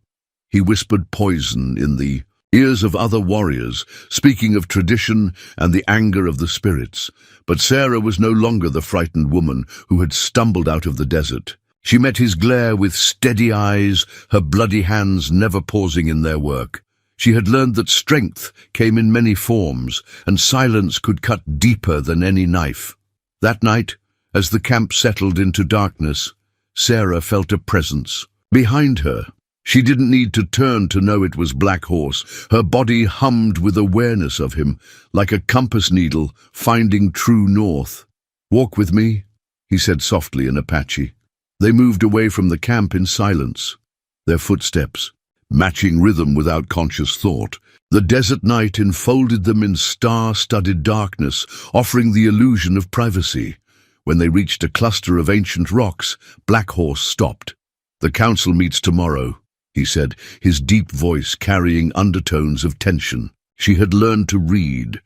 Speaker 1: He whispered poison in the ears of other warriors, speaking of tradition and the anger of the spirits. But Sarah was no longer the frightened woman who had stumbled out of the desert. She met his glare with steady eyes, her bloody hands never pausing in their work. She had learned that strength came in many forms, and silence could cut deeper than any knife. That night, as the camp settled into darkness, Sarah felt a presence behind her. She didn't need to turn to know it was Black Horse. Her body hummed with awareness of him, like a compass needle finding true north. "Walk with me," he said softly in Apache. They moved away from the camp in silence, their footsteps matching rhythm without conscious thought. The desert night enfolded them in star-studded darkness, offering the illusion of privacy. When they reached a cluster of ancient rocks, Black Horse stopped. "The council meets tomorrow," he said, his deep voice carrying undertones of tension. She had learned to read.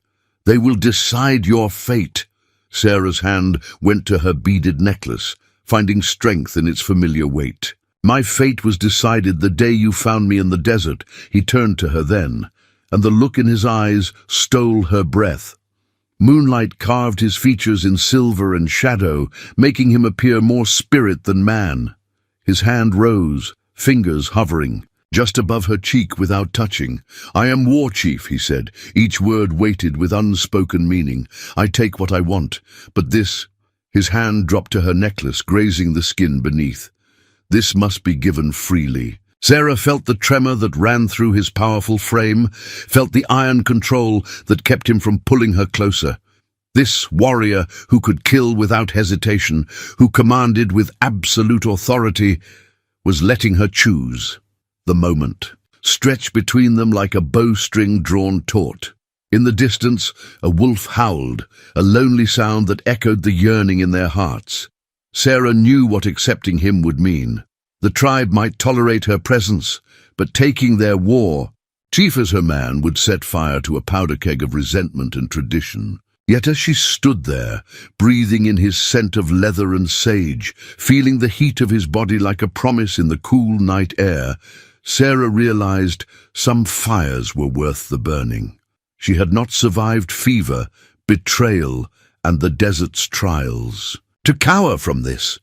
Speaker 1: "They will decide your fate." Sarah's hand went to her beaded necklace, finding strength in its familiar weight. "My fate was decided the day you found me in the desert," he turned to her then, and the look in his eyes stole her breath. Moonlight carved his features in silver and shadow, making him appear more spirit than man. His hand rose, fingers hovering, just above her cheek without touching. "I am War Chief," he said, each word weighted with unspoken meaning. "I take what I want, but this—" His hand dropped to her necklace, grazing the skin beneath. "This must be given freely." Sarah felt the tremor that ran through his powerful frame, felt the iron control that kept him from pulling her closer. This warrior who could kill without hesitation, who commanded with absolute authority, was letting her choose. The moment stretched between them like a bowstring drawn taut. In the distance, a wolf howled, a lonely sound that echoed the yearning in their hearts. Sarah knew what accepting him would mean. The tribe might tolerate her presence, but taking their war, chief as her man, would set fire to a powder keg of resentment and tradition. Yet as she stood there, breathing in his scent of leather and sage, feeling the heat of his body like a promise in the cool night air, Sarah realized some fires were worth the burning. She had not survived fever, betrayal, and the desert's trials. To cower from this,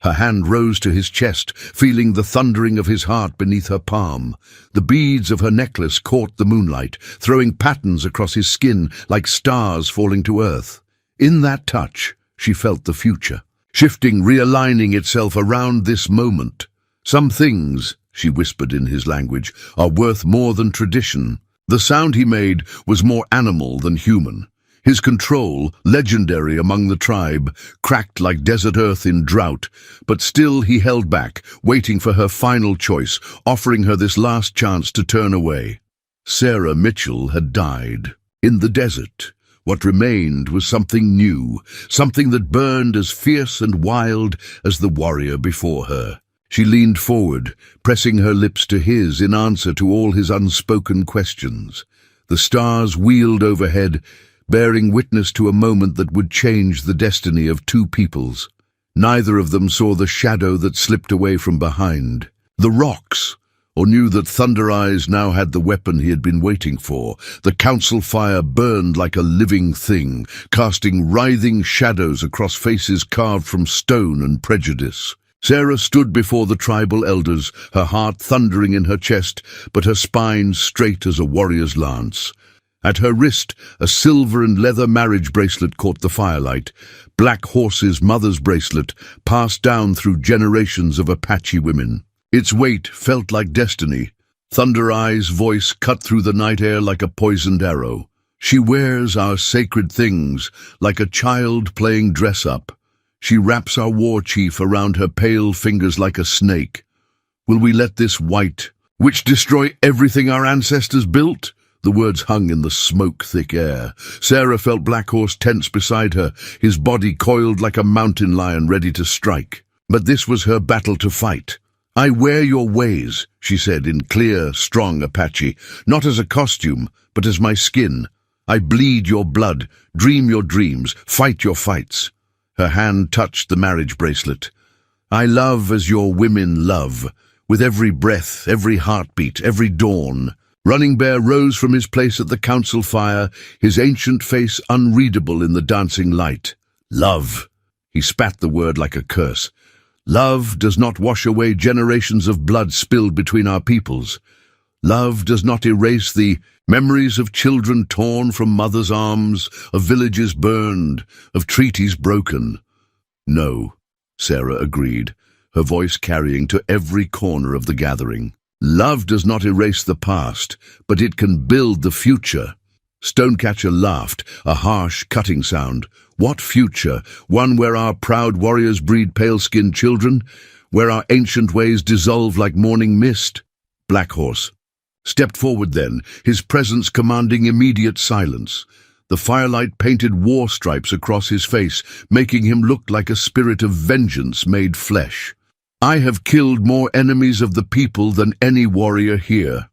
Speaker 1: her hand rose to his chest, feeling the thundering of his heart beneath her palm. The beads of her necklace caught the moonlight, throwing patterns across his skin like stars falling to earth. In that touch, she felt the future, shifting, realigning itself around this moment. "Some things," she whispered in his language, "are worth more than tradition." The sound he made was more animal than human. His control, legendary among the tribe, cracked like desert earth in drought, but still he held back, waiting for her final choice, offering her this last chance to turn away. Sarah Mitchell had died. In the desert, what remained was something new, something that burned as fierce and wild as the warrior before her. She leaned forward, pressing her lips to his in answer to all his unspoken questions. The stars wheeled overhead, bearing witness to a moment that would change the destiny of two peoples. Neither of them saw the shadow that slipped away from behind. The rocks, or knew that Thunder Eyes now had the weapon he had been waiting for. The council fire burned like a living thing, casting writhing shadows across faces carved from stone and prejudice. Sarah stood before the tribal elders, her heart thundering in her chest, but her spine straight as a warrior's lance. At her wrist, a silver and leather marriage bracelet caught the firelight. Black Horse's mother's bracelet, passed down through generations of Apache women. Its weight felt like destiny. Thunder Eye's voice cut through the night air like a poisoned arrow. She wears our sacred things, like a child playing dress-up. She wraps our war chief around her pale fingers like a snake. Will we let this white witch destroy everything our ancestors built? The words hung in the smoke-thick air. Sarah felt Black Horse tense beside her, his body coiled like a mountain lion ready to strike. But this was her battle to fight. "I wear your ways," she said in clear, strong Apache, "not as a costume, but as my skin. I bleed your blood, dream your dreams, fight your fights." Her hand touched the marriage bracelet. "I love as your women love, with every breath, every heartbeat, every dawn." Running Bear rose from his place at the council fire, his ancient face unreadable in the dancing light. "Love." He spat the word like a curse. "Love does not wash away generations of blood spilled between our peoples. Love does not erase the memories of children torn from mothers' arms, of villages burned, of treaties broken." "No," Sarah agreed, her voice carrying to every corner of the gathering. "Love does not erase the past, but it can build the future." Stonecatcher laughed, a harsh, cutting sound. "What future? One where our proud warriors breed pale-skinned children? Where our ancient ways dissolve like morning mist?" Black Horse stepped forward then, his presence commanding immediate silence. The firelight painted war stripes across his face, making him look like a spirit of vengeance made flesh. "I have killed more enemies of the people than any warrior here.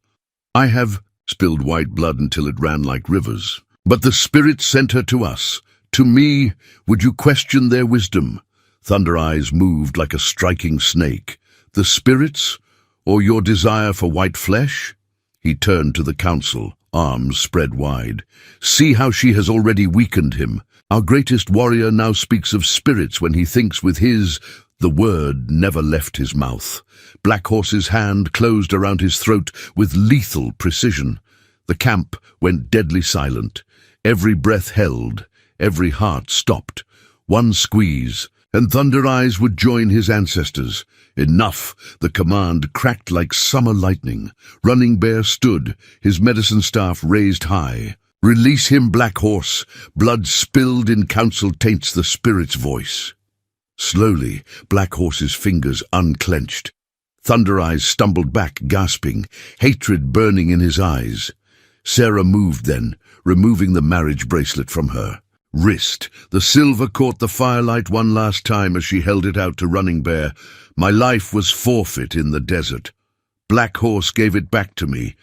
Speaker 1: I have spilled white blood until it ran like rivers. But the spirits sent her to us. To me, would you question their wisdom?" Thunder Eyes moved like a striking snake. "The spirits, or your desire for white flesh?" He turned to the council, arms spread wide. "See how she has already weakened him. Our greatest warrior now speaks of spirits when he thinks with his. The word never left his mouth. Black Horse's hand closed around his throat with lethal precision. The camp went deadly silent. Every breath held, every heart stopped. One squeeze, and Thunder Eyes would join his ancestors. Enough! The command cracked like summer lightning. Running Bear stood, his medicine staff raised high. "Release him, Black Horse. Blood spilled in council taints the spirit's voice." Slowly, Black Horse's fingers unclenched. Thunder Eyes stumbled back, gasping, hatred burning in his eyes. Sarah moved then, removing the marriage bracelet from her wrist. The silver caught the firelight one last time as she held it out to Running Bear. "My life was forfeit in the desert. Black Horse gave it back to me.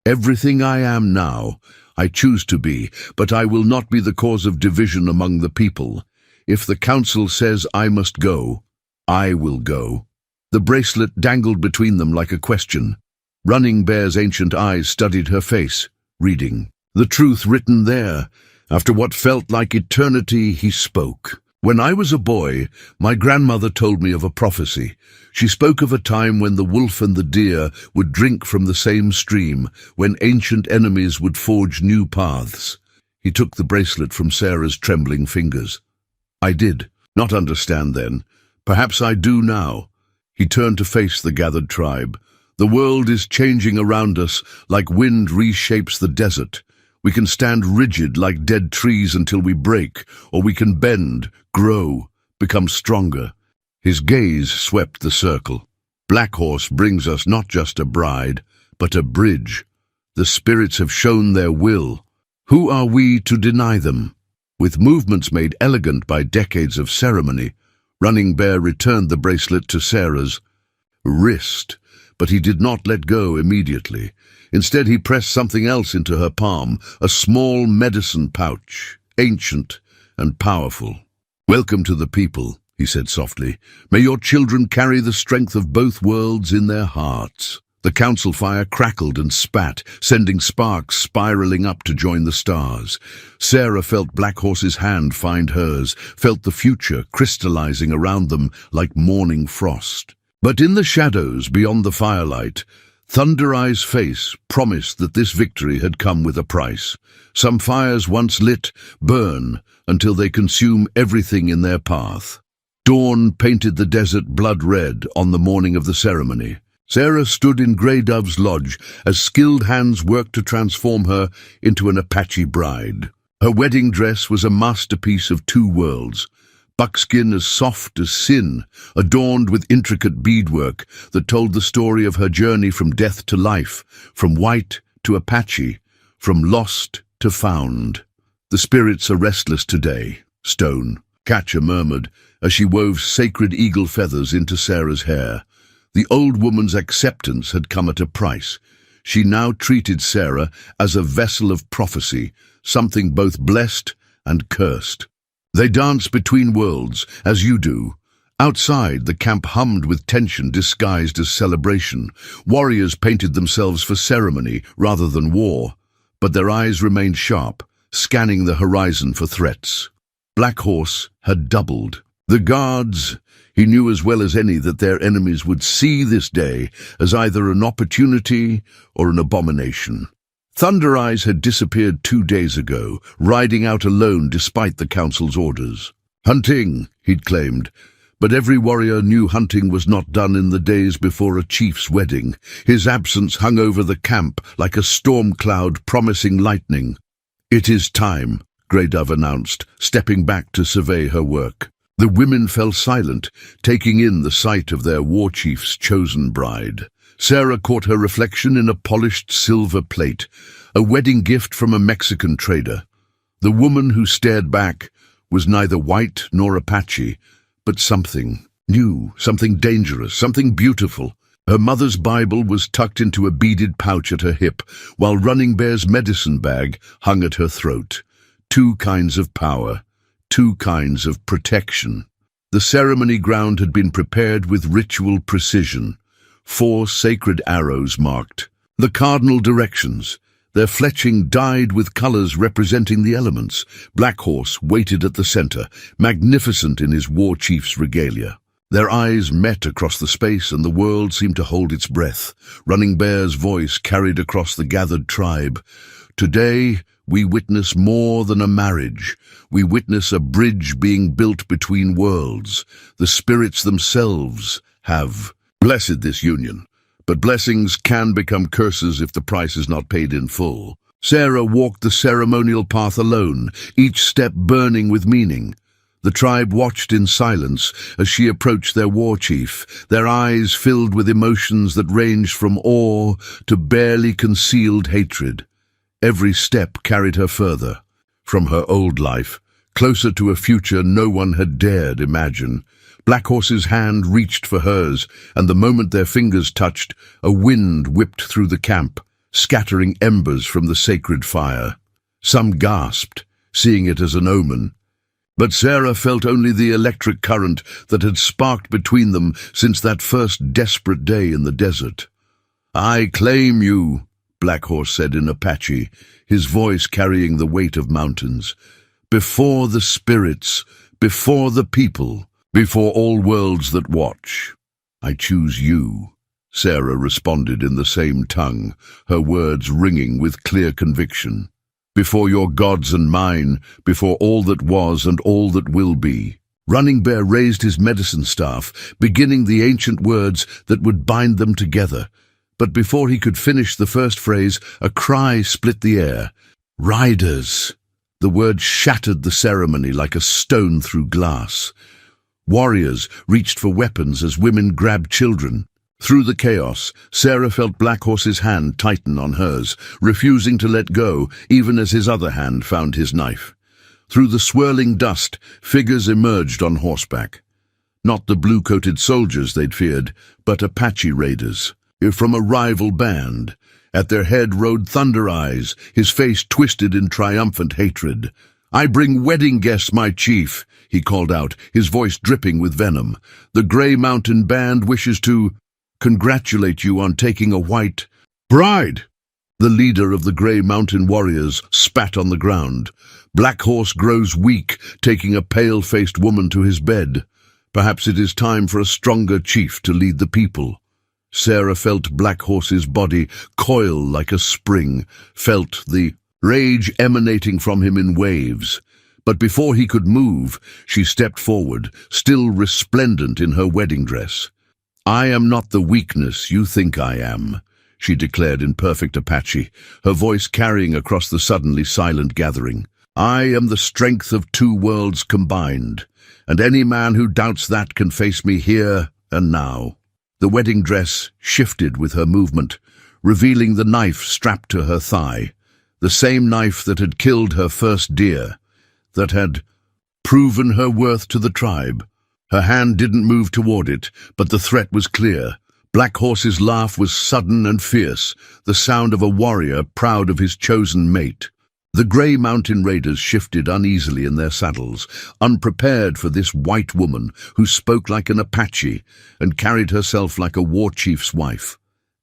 Speaker 1: Everything I am now, I choose to be, but I will not be the cause of division among the people. If the council says I must go, I will go." The bracelet dangled between them like a question. Running Bear's ancient eyes studied her face, reading the truth written there. After what felt like eternity, he spoke. "When I was a boy, my grandmother told me of a prophecy. She spoke of a time when the wolf and the deer would drink from the same stream, when ancient enemies would forge new paths." He took the bracelet from Sarah's trembling fingers. "I did not understand then. Perhaps I do now." He turned to face the gathered tribe. "The world is changing around us like wind reshapes the desert. We can stand rigid like dead trees until we break, or we can bend, grow, become stronger." His gaze swept the circle. "Black Horse brings us not just a bride, but a bridge. The spirits have shown their will. Who are we to deny them?" With movements made elegant by decades of ceremony, Running Bear returned the bracelet to Sarah's wrist, but he did not let go immediately. Instead, he pressed something else into her palm, a small medicine pouch, ancient and powerful. "Welcome to the people," he said softly. "May your children carry the strength of both worlds in their hearts." The council fire crackled and spat, sending sparks spiraling up to join the stars. Sarah felt Black Horse's hand find hers, felt the future crystallizing around them like morning frost. But in the shadows beyond the firelight, Thunder Eye's face promised that this victory had come with a price. Some fires once lit burn until they consume everything in their path. Dawn painted the desert blood red on the morning of the ceremony. Sarah stood in Grey Dove's lodge as skilled hands worked to transform her into an Apache bride. Her wedding dress was a masterpiece of two worlds, buckskin as soft as sin, adorned with intricate beadwork that told the story of her journey from death to life, from white to Apache, from lost to found. "The spirits are restless today, Stone," Catcher murmured as she wove sacred eagle feathers into Sarah's hair. The old woman's acceptance had come at a price. She now treated Sarah as a vessel of prophecy, something both blessed and cursed. "They dance between worlds, as you do." Outside, the camp hummed with tension disguised as celebration. Warriors painted themselves for ceremony rather than war, but their eyes remained sharp, scanning the horizon for threats. Black Horse had doubled. The guards, he knew as well as any that their enemies would see this day as either an opportunity or an abomination. Thunder Eyes had disappeared 2 days ago, riding out alone despite the council's orders. "Hunting," he'd claimed, but every warrior knew hunting was not done in the days before a chief's wedding. His absence hung over the camp like a storm cloud promising lightning. "It is time," Grey Dove announced, stepping back to survey her work. The women fell silent, taking in the sight of their war chief's chosen bride. Sarah caught her reflection in a polished silver plate, a wedding gift from a Mexican trader. The woman who stared back was neither white nor Apache, but something new, something dangerous, something beautiful. Her mother's Bible was tucked into a beaded pouch at her hip, while Running Bear's medicine bag hung at her throat. 2 kinds of power. 2 kinds of protection. The ceremony ground had been prepared with ritual precision. 4 sacred arrows marked the cardinal directions, their fletching dyed with colors representing the elements. Black Horse waited at the center, magnificent in his war chief's regalia. Their eyes met across the space and the world seemed to hold its breath. Running Bear's voice carried across the gathered tribe. "Today, we witness more than a marriage. We witness a bridge being built between worlds. The spirits themselves have blessed this union, but blessings can become curses if the price is not paid in full." Sarah walked the ceremonial path alone, each step burning with meaning. The tribe watched in silence as she approached their war chief, their eyes filled with emotions that ranged from awe to barely concealed hatred. Every step carried her further, from her old life, closer to a future no one had dared imagine. Black Horse's hand reached for hers, and the moment their fingers touched, a wind whipped through the camp, scattering embers from the sacred fire. Some gasped, seeing it as an omen. But Sarah felt only the electric current that had sparked between them since that first desperate day in the desert. "I claim you," Black Horse said in Apache, his voice carrying the weight of mountains. "Before the spirits, before the people, before all worlds that watch, I choose you." Sarah responded in the same tongue, her words ringing with clear conviction. "Before your gods and mine, before all that was and all that will be." Running Bear raised his medicine staff, beginning the ancient words that would bind them together. But before he could finish the first phrase, a cry split the air. "Riders!" The word shattered the ceremony like a stone through glass. Warriors reached for weapons as women grabbed children. Through the chaos, Sarah felt Black Horse's hand tighten on hers, refusing to let go even as his other hand found his knife. Through the swirling dust, figures emerged on horseback. Not the blue-coated soldiers they'd feared, but Apache raiders. From a rival band. At their head rode Thunder Eyes, his face twisted in triumphant hatred. "I bring wedding guests, my chief," he called out, his voice dripping with venom. "The Grey Mountain Band wishes to—" congratulate you on taking a white bride." The leader of the Grey Mountain warriors spat on the ground. Black Horse grows weak, taking a pale-faced woman to his bed. Perhaps it is time for a stronger chief to lead the people. Sarah felt Black Horse's body coil like a spring, felt the rage emanating from him in waves. But before he could move, she stepped forward, still resplendent in her wedding dress. "I am not the weakness you think I am," she declared in perfect Apache, her voice carrying across the suddenly silent gathering. "I am the strength of two worlds combined, and any man who doubts that can face me here and now." The wedding dress shifted with her movement, revealing the knife strapped to her thigh, the same knife that had killed her first deer, that had proven her worth to the tribe. Her hand didn't move toward it, but the threat was clear. Black Horse's laugh was sudden and fierce, the sound of a warrior proud of his chosen mate. The Grey Mountain raiders shifted uneasily in their saddles, unprepared for this white woman who spoke like an Apache and carried herself like a war chief's wife.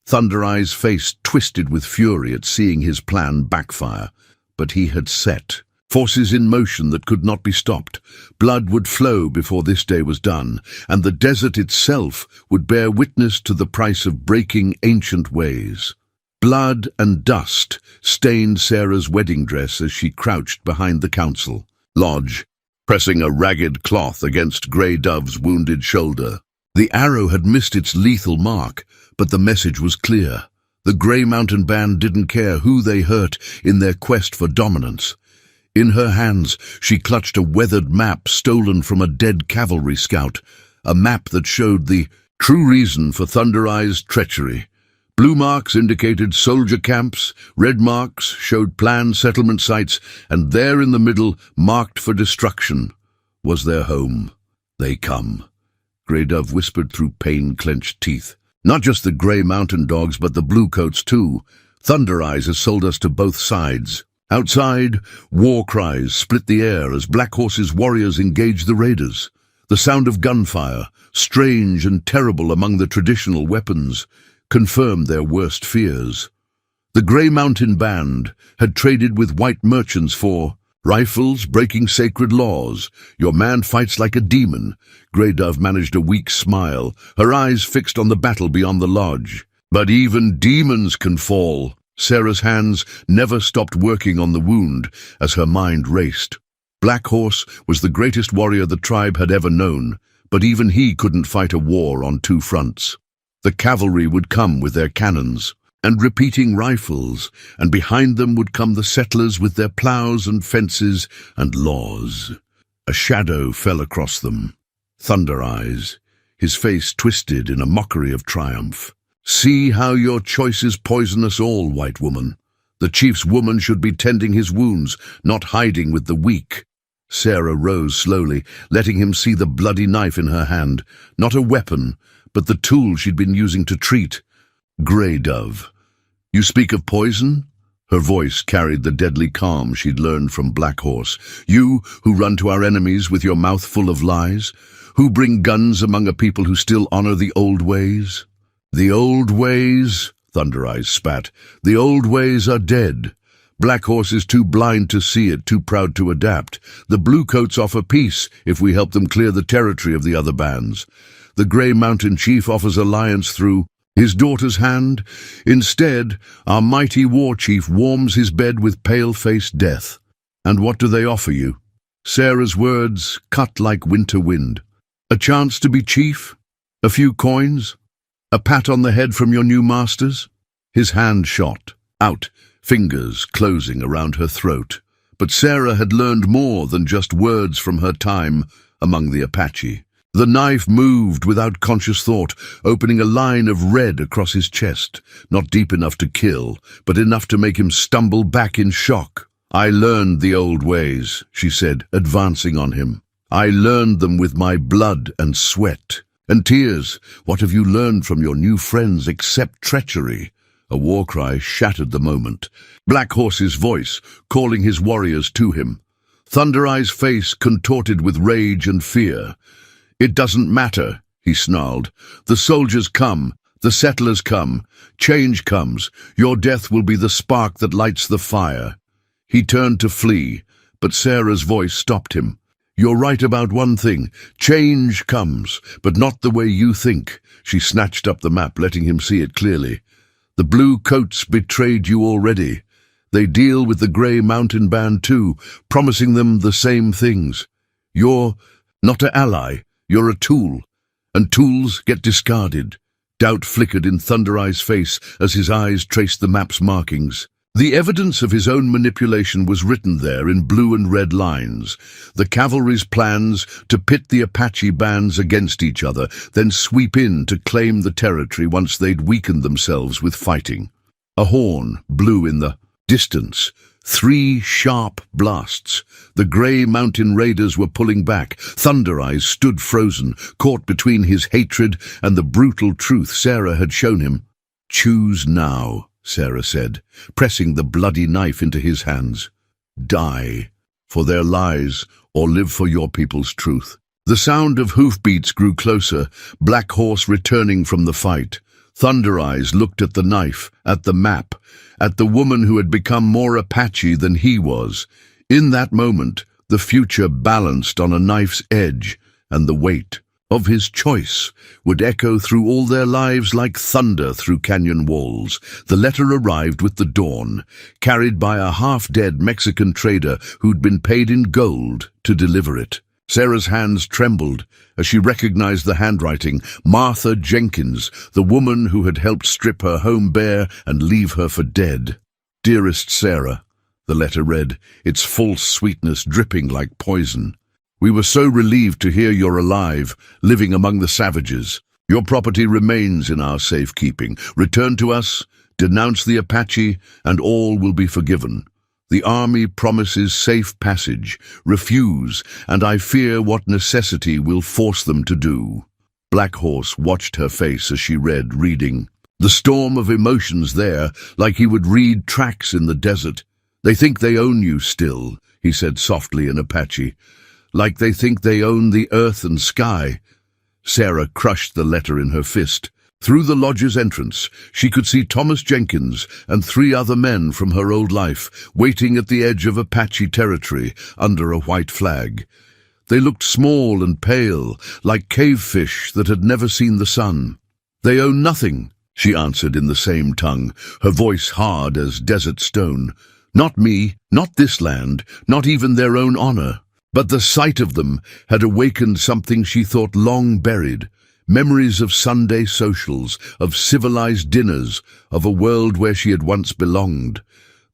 Speaker 1: Thunder Eye's face twisted with fury at seeing his plan backfire, but he had set forces in motion that could not be stopped. Blood would flow before this day was done, and the desert itself would bear witness to the price of breaking ancient ways. Blood and dust stained Sarah's wedding dress as she crouched behind the council lodge, pressing a ragged cloth against Grey Dove's wounded shoulder. The arrow had missed its lethal mark, but the message was clear. The Grey Mountain band didn't care who they hurt in their quest for dominance. In her hands, she clutched a weathered map stolen from a dead cavalry scout, a map that showed the true reason for Thunder Eye's treachery. Blue marks indicated soldier camps, red marks showed planned settlement sites, and there in the middle, marked for destruction, was their home. "They come," Grey Dove whispered through pain-clenched teeth. "Not just the Grey Mountain dogs, but the bluecoats too. Thunder Eyes has sold us to both sides." Outside, war cries split the air as Black Horse's warriors engaged the raiders. The sound of gunfire, strange and terrible among the traditional weapons, confirmed their worst fears. The Grey Mountain band had traded with white merchants for rifles breaking sacred laws. "Your man fights like a demon." Grey Dove managed a weak smile, her eyes fixed on the battle beyond the lodge. "But even demons can fall." Sarah's hands never stopped working on the wound as her mind raced. Black Horse was the greatest warrior the tribe had ever known, but even he couldn't fight a war on two fronts. The cavalry would come with their cannons and repeating rifles, and behind them would come the settlers with their plows and fences and laws. A shadow fell across them. Thunder Eyes, his face twisted in a mockery of triumph. "See how your choices poison us all, white woman. The chief's woman should be tending his wounds, not hiding with the weak." Sarah rose slowly, letting him see the bloody knife in her hand, not a weapon, but the tool she'd been using to treat. "Grey Dove, you speak of poison?" Her voice carried the deadly calm she'd learned from Black Horse. "You who run to our enemies with your mouth full of lies? Who bring guns among a people who still honor the old ways?" "The old ways," Thunder Eyes spat. "The old ways are dead. Black Horse is too blind to see it, too proud to adapt. The Bluecoats offer peace if we help them clear the territory of the other bands. The Grey Mountain Chief offers alliance through his daughter's hand. Instead, our mighty war chief warms his bed with pale-faced death. And what do they offer you?" Sarah's words cut like winter wind. "A chance to be chief? A few coins? A pat on the head from your new masters?" His hand shot out, fingers closing around her throat. But Sarah had learned more than just words from her time among the Apache. The knife moved without conscious thought, opening a line of red across his chest, not deep enough to kill, but enough to make him stumble back in shock. "I learned the old ways," she said, advancing on him. "I learned them with my blood and sweat. And tears. What have you learned from your new friends except treachery?" A war cry shattered the moment. Black Horse's voice, calling his warriors to him. Thunder Eye's face contorted with rage and fear. "It doesn't matter," he snarled. "The soldiers come. The settlers come. Change comes. Your death will be the spark that lights the fire." He turned to flee, but Sarah's voice stopped him. "You're right about one thing. Change comes, but not the way you think." She snatched up the map, letting him see it clearly. "The blue coats betrayed you already. They deal with the grey mountain band too, promising them the same things. You're not an ally, you're a tool, and tools get discarded." Doubt flickered in Thunder Eye's face as his eyes traced the map's markings. The evidence of his own manipulation was written there in blue and red lines. The cavalry's plans to pit the Apache bands against each other, then sweep in to claim the territory once they'd weakened themselves with fighting. A horn blew in the distance. 3 sharp blasts. The grey mountain raiders were pulling back. Thunder Eyes stood frozen, caught between his hatred and the brutal truth Sarah had shown him. "Choose now," Sarah said, pressing the bloody knife into his hands. "Die for their lies or live for your people's truth." The sound of hoofbeats grew closer, Black Horse returning from the fight. Thunder Eyes looked at the knife, at the map, at the woman who had become more Apache than he was. In that moment, the future balanced on a knife's edge, and the weight of his choice would echo through all their lives like thunder through canyon walls. The letter arrived with the dawn, carried by a half-dead Mexican trader who'd been paid in gold to deliver it. Sarah's hands trembled as she recognized the handwriting. Martha Jenkins, the woman who had helped strip her home bare and leave her for dead. "Dearest Sarah," the letter read, its false sweetness dripping like poison. "We were so relieved to hear you're alive, living among the savages. Your property remains in our safekeeping. Return to us, denounce the Apache, and all will be forgiven. The army promises safe passage. Refuse, and I fear what necessity will force them to do." Black Horse watched her face as she read, reading. The storm of emotions there, like he would read tracks in the desert. "They think they own you still," he said softly in Apache. "Like they think they own the earth and sky." Sarah crushed the letter in her fist. Through the lodge's entrance, she could see Thomas Jenkins and 3 other men from her old life, waiting at the edge of Apache territory under a white flag. They looked small and pale, like cave fish that had never seen the sun. "They own nothing," she answered in the same tongue, her voice hard as desert stone. "Not me, not this land, not even their own honor." But the sight of them had awakened something she thought long buried. Memories of Sunday socials, of civilized dinners, of a world where she had once belonged.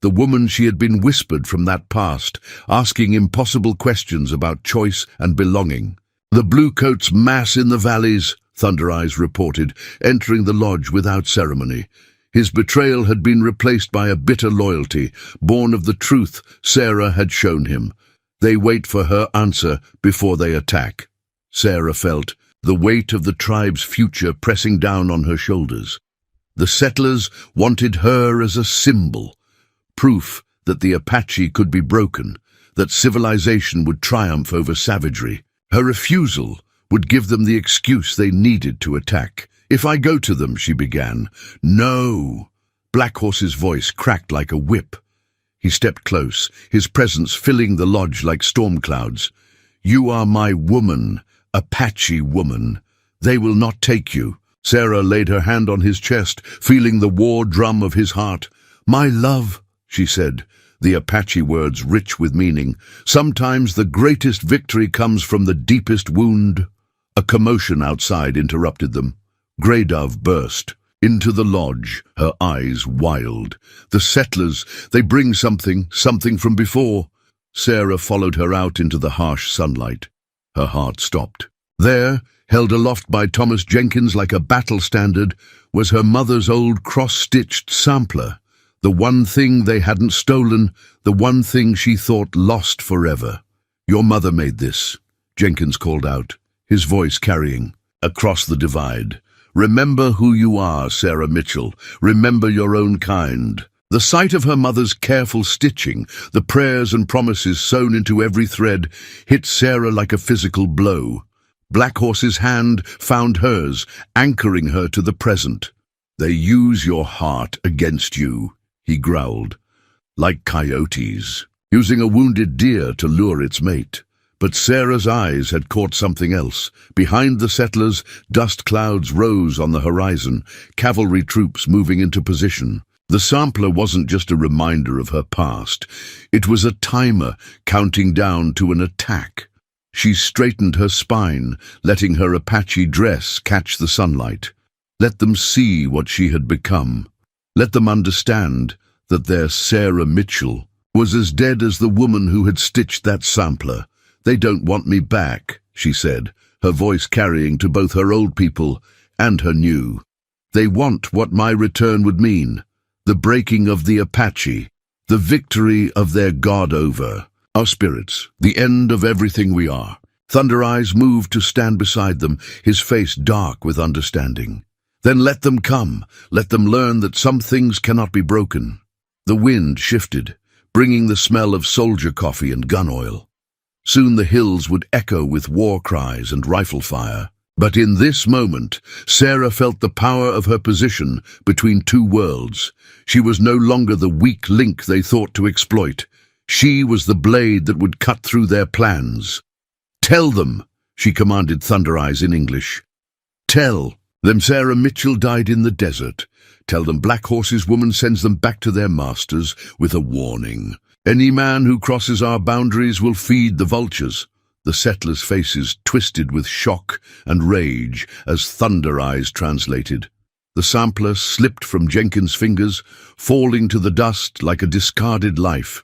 Speaker 1: The woman she had been whispered from that past, asking impossible questions about choice and belonging. "The bluecoats mass in the valleys," Thunder Eyes reported, entering the lodge without ceremony. His betrayal had been replaced by a bitter loyalty, born of the truth Sarah had shown him. They wait for her answer before they attack. Sarah felt the weight of the tribe's future pressing down on her shoulders. The settlers wanted her as a symbol, proof that the Apache could be broken, that civilization would triumph over savagery. Her refusal would give them the excuse they needed to attack. "If I go to them," she began. "No." Black Horse's voice cracked like a whip. He stepped close, his presence filling the lodge like storm clouds. "You are my woman, Apache woman. They will not take you." Sarah laid her hand on his chest, feeling the war drum of his heart. "My love," she said, the Apache words rich with meaning. "Sometimes the greatest victory comes from the deepest wound." A commotion outside interrupted them. Grey Dove burst into the lodge, her eyes wild. "The settlers, they bring something from before." Sarah followed her out into the harsh sunlight. Her heart stopped. There, held aloft by Thomas Jenkins like a battle standard, was her mother's old cross-stitched sampler. The one thing they hadn't stolen, the one thing she thought lost forever. "Your mother made this," Jenkins called out, his voice carrying across the divide. "Remember who you are, Sarah Mitchell. Remember your own kind." The sight of her mother's careful stitching, the prayers and promises sewn into every thread, hit Sarah like a physical blow. Black Horse's hand found hers, anchoring her to the present. They use your heart against you, he growled, like coyotes, using a wounded deer to lure its mate. But Sarah's eyes had caught something else. Behind the settlers, dust clouds rose on the horizon, cavalry troops moving into position. The sampler wasn't just a reminder of her past. It was a timer counting down to an attack. She straightened her spine, letting her Apache dress catch the sunlight. Let them see what she had become. Let them understand that their Sarah Mitchell was as dead as the woman who had stitched that sampler. "They don't want me back," she said, her voice carrying to both her old people and her new. "They want what my return would mean, the breaking of the Apache, the victory of their God over our spirits, the end of everything we are." Thunder Eyes moved to stand beside them, his face dark with understanding. "Then let them come. Let them learn that some things cannot be broken." The wind shifted, bringing the smell of soldier coffee and gun oil. Soon the hills would echo with war cries and rifle fire. But in this moment, Sarah felt the power of her position between two worlds. She was no longer the weak link they thought to exploit. She was the blade that would cut through their plans. "Tell them," she commanded Thunder Eyes in English. "Tell them Sarah Mitchell died in the desert. Tell them Black Horse's woman sends them back to their masters with a warning. Any man who crosses our boundaries will feed the vultures." The settlers' faces twisted with shock and rage as Thunder Eyes translated. The sampler slipped from Jenkins' fingers, falling to the dust like a discarded life.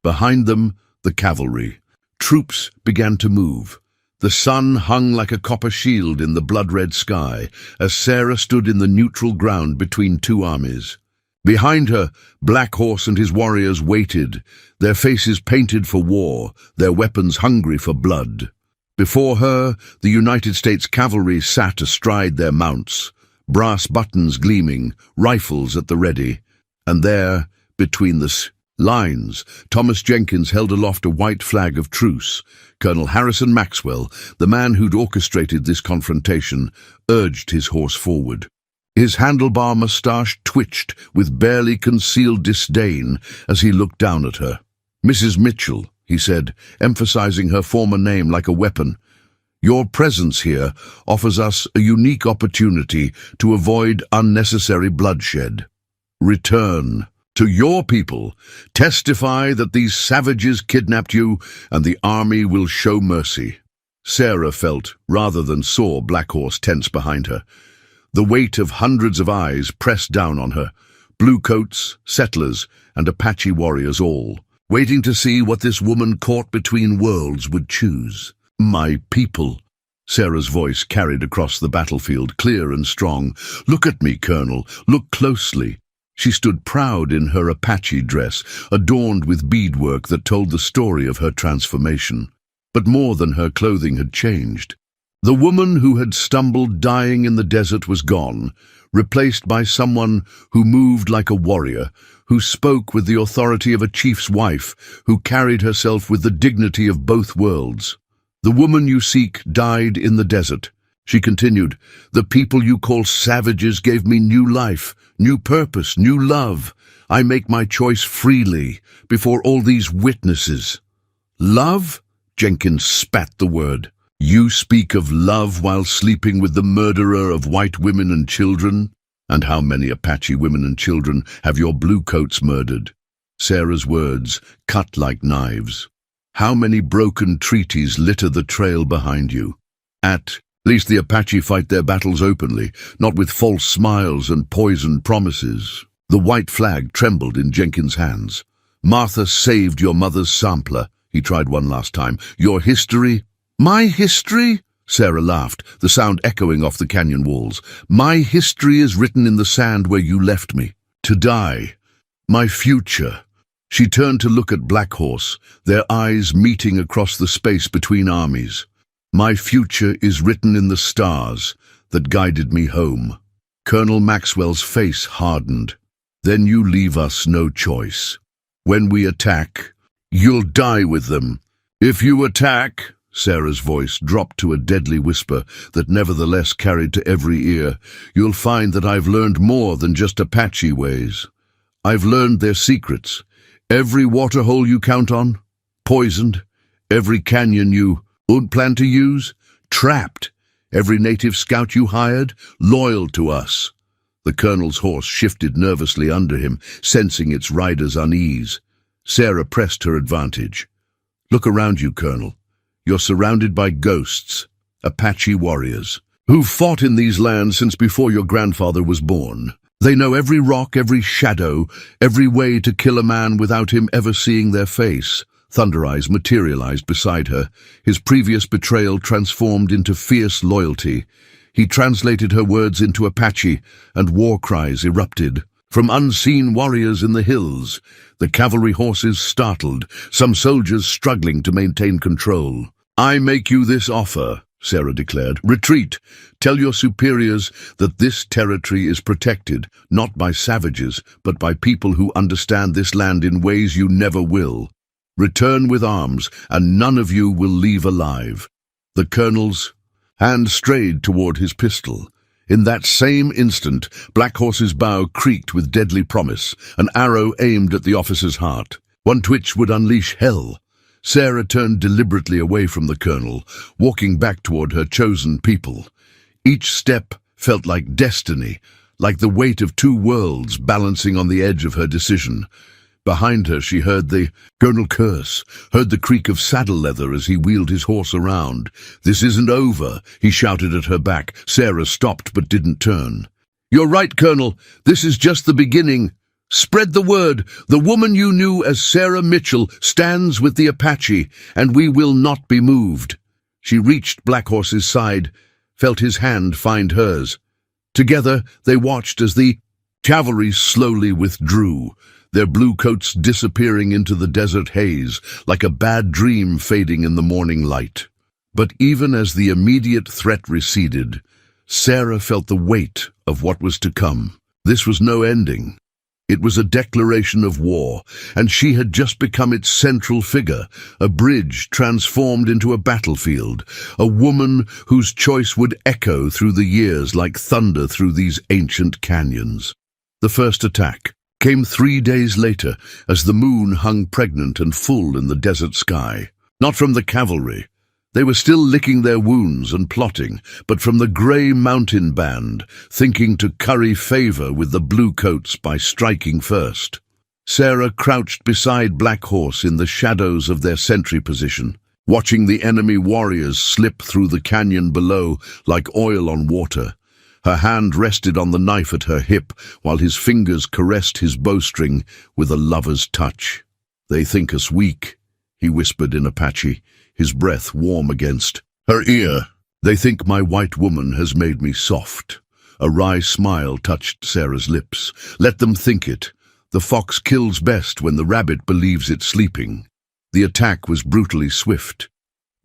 Speaker 1: Behind them, the cavalry. Troops began to move. The sun hung like a copper shield in the blood-red sky as Sarah stood in the neutral ground between two armies. Behind her, Black Horse and his warriors waited, their faces painted for war, their weapons hungry for blood. Before her, the United States cavalry sat astride their mounts, brass buttons gleaming, rifles at the ready. And there, between the lines, Thomas Jenkins held aloft a white flag of truce. Colonel Harrison Maxwell, the man who'd orchestrated this confrontation, urged his horse forward. His handlebar moustache twitched with barely concealed disdain as he looked down at her. "Mrs. Mitchell," he said, emphasizing her former name like a weapon, "your presence here offers us a unique opportunity to avoid unnecessary bloodshed. Return to your people. Testify that these savages kidnapped you, and the army will show mercy." Sarah felt, rather than saw, Black Horse tense behind her. The weight of hundreds of eyes pressed down on her, bluecoats, settlers, and Apache warriors all, waiting to see what this woman caught between worlds would choose. "My people," Sarah's voice carried across the battlefield, clear and strong. "Look at me, Colonel. Look closely." She stood proud in her Apache dress, adorned with beadwork that told the story of her transformation. But more than her clothing had changed. The woman who had stumbled dying in the desert was gone, replaced by someone who moved like a warrior, who spoke with the authority of a chief's wife, who carried herself with the dignity of both worlds. "The woman you seek died in the desert," she continued. "The people you call savages gave me new life, new purpose, new love. I make my choice freely, before all these witnesses." "Love?" Jenkins spat the word. "You speak of love while sleeping with the murderer of white women and children? And how many Apache women and children have your bluecoats murdered?" Sarah's words cut like knives. "How many broken treaties litter the trail behind you? At least the Apache fight their battles openly, not with false smiles and poisoned promises." The white flag trembled in Jenkins' hands. "Martha saved your mother's sampler," he tried one last time. "Your history—" "My history?" Sarah laughed, the sound echoing off the canyon walls. "My history is written in the sand where you left me, to die. My future." She turned to look at Black Horse, their eyes meeting across the space between armies. "My future is written in the stars that guided me home." Colonel Maxwell's face hardened. "Then you leave us no choice. When we attack, you'll die with them." "If you attack," Sarah's voice dropped to a deadly whisper that nevertheless carried to every ear. "You'll find that I've learned more than just Apache ways. I've learned their secrets. Every waterhole you count on, poisoned. Every canyon you would plan to use, trapped. Every native scout you hired, loyal to us." The colonel's horse shifted nervously under him, sensing its rider's unease. Sarah pressed her advantage. "Look around you, Colonel. You're surrounded by ghosts, Apache warriors, who've fought in these lands since before your grandfather was born. They know every rock, every shadow, every way to kill a man without him ever seeing their face." Thunder Eyes materialized beside her, his previous betrayal transformed into fierce loyalty. He translated her words into Apache, and war cries erupted. From unseen warriors in the hills, the cavalry horses startled, some soldiers struggling to maintain control. "I make you this offer," Sarah declared. "Retreat. Tell your superiors that this territory is protected, not by savages, but by people who understand this land in ways you never will. Return with arms, and none of you will leave alive." The colonel's hand strayed toward his pistol. In that same instant, Black Horse's bow creaked with deadly promise, an arrow aimed at the officer's heart. One twitch would unleash hell. Sarah turned deliberately away from the colonel, walking back toward her chosen people. Each step felt like destiny, like the weight of two worlds balancing on the edge of her decision. Behind her she heard the colonel curse, heard the creak of saddle leather as he wheeled his horse around. "This isn't over," he shouted at her back. Sarah stopped but didn't turn. "You're right, Colonel. This is just the beginning. Spread the word. The woman you knew as Sarah Mitchell stands with the Apache, and we will not be moved." She reached Black Horse's side, felt his hand find hers. Together they watched as the cavalry slowly withdrew, their blue coats disappearing into the desert haze, like a bad dream fading in the morning light. But even as the immediate threat receded, Sarah felt the weight of what was to come. This was no ending. It was a declaration of war, and she had just become its central figure, a bridge transformed into a battlefield, a woman whose choice would echo through the years like thunder through these ancient canyons. The first attack came 3 days later as the moon hung pregnant and full in the desert sky. Not from the cavalry. They were still licking their wounds and plotting, but from the grey mountain band, thinking to curry favor with the bluecoats by striking first. Sarah crouched beside Black Horse in the shadows of their sentry position, watching the enemy warriors slip through the canyon below like oil on water. Her hand rested on the knife at her hip, while his fingers caressed his bowstring with a lover's touch. "They think us weak," he whispered in Apache, his breath warm against her ear. "They think my white woman has made me soft." A wry smile touched Sarah's lips. "Let them think it. The fox kills best when the rabbit believes it's sleeping." The attack was brutally swift.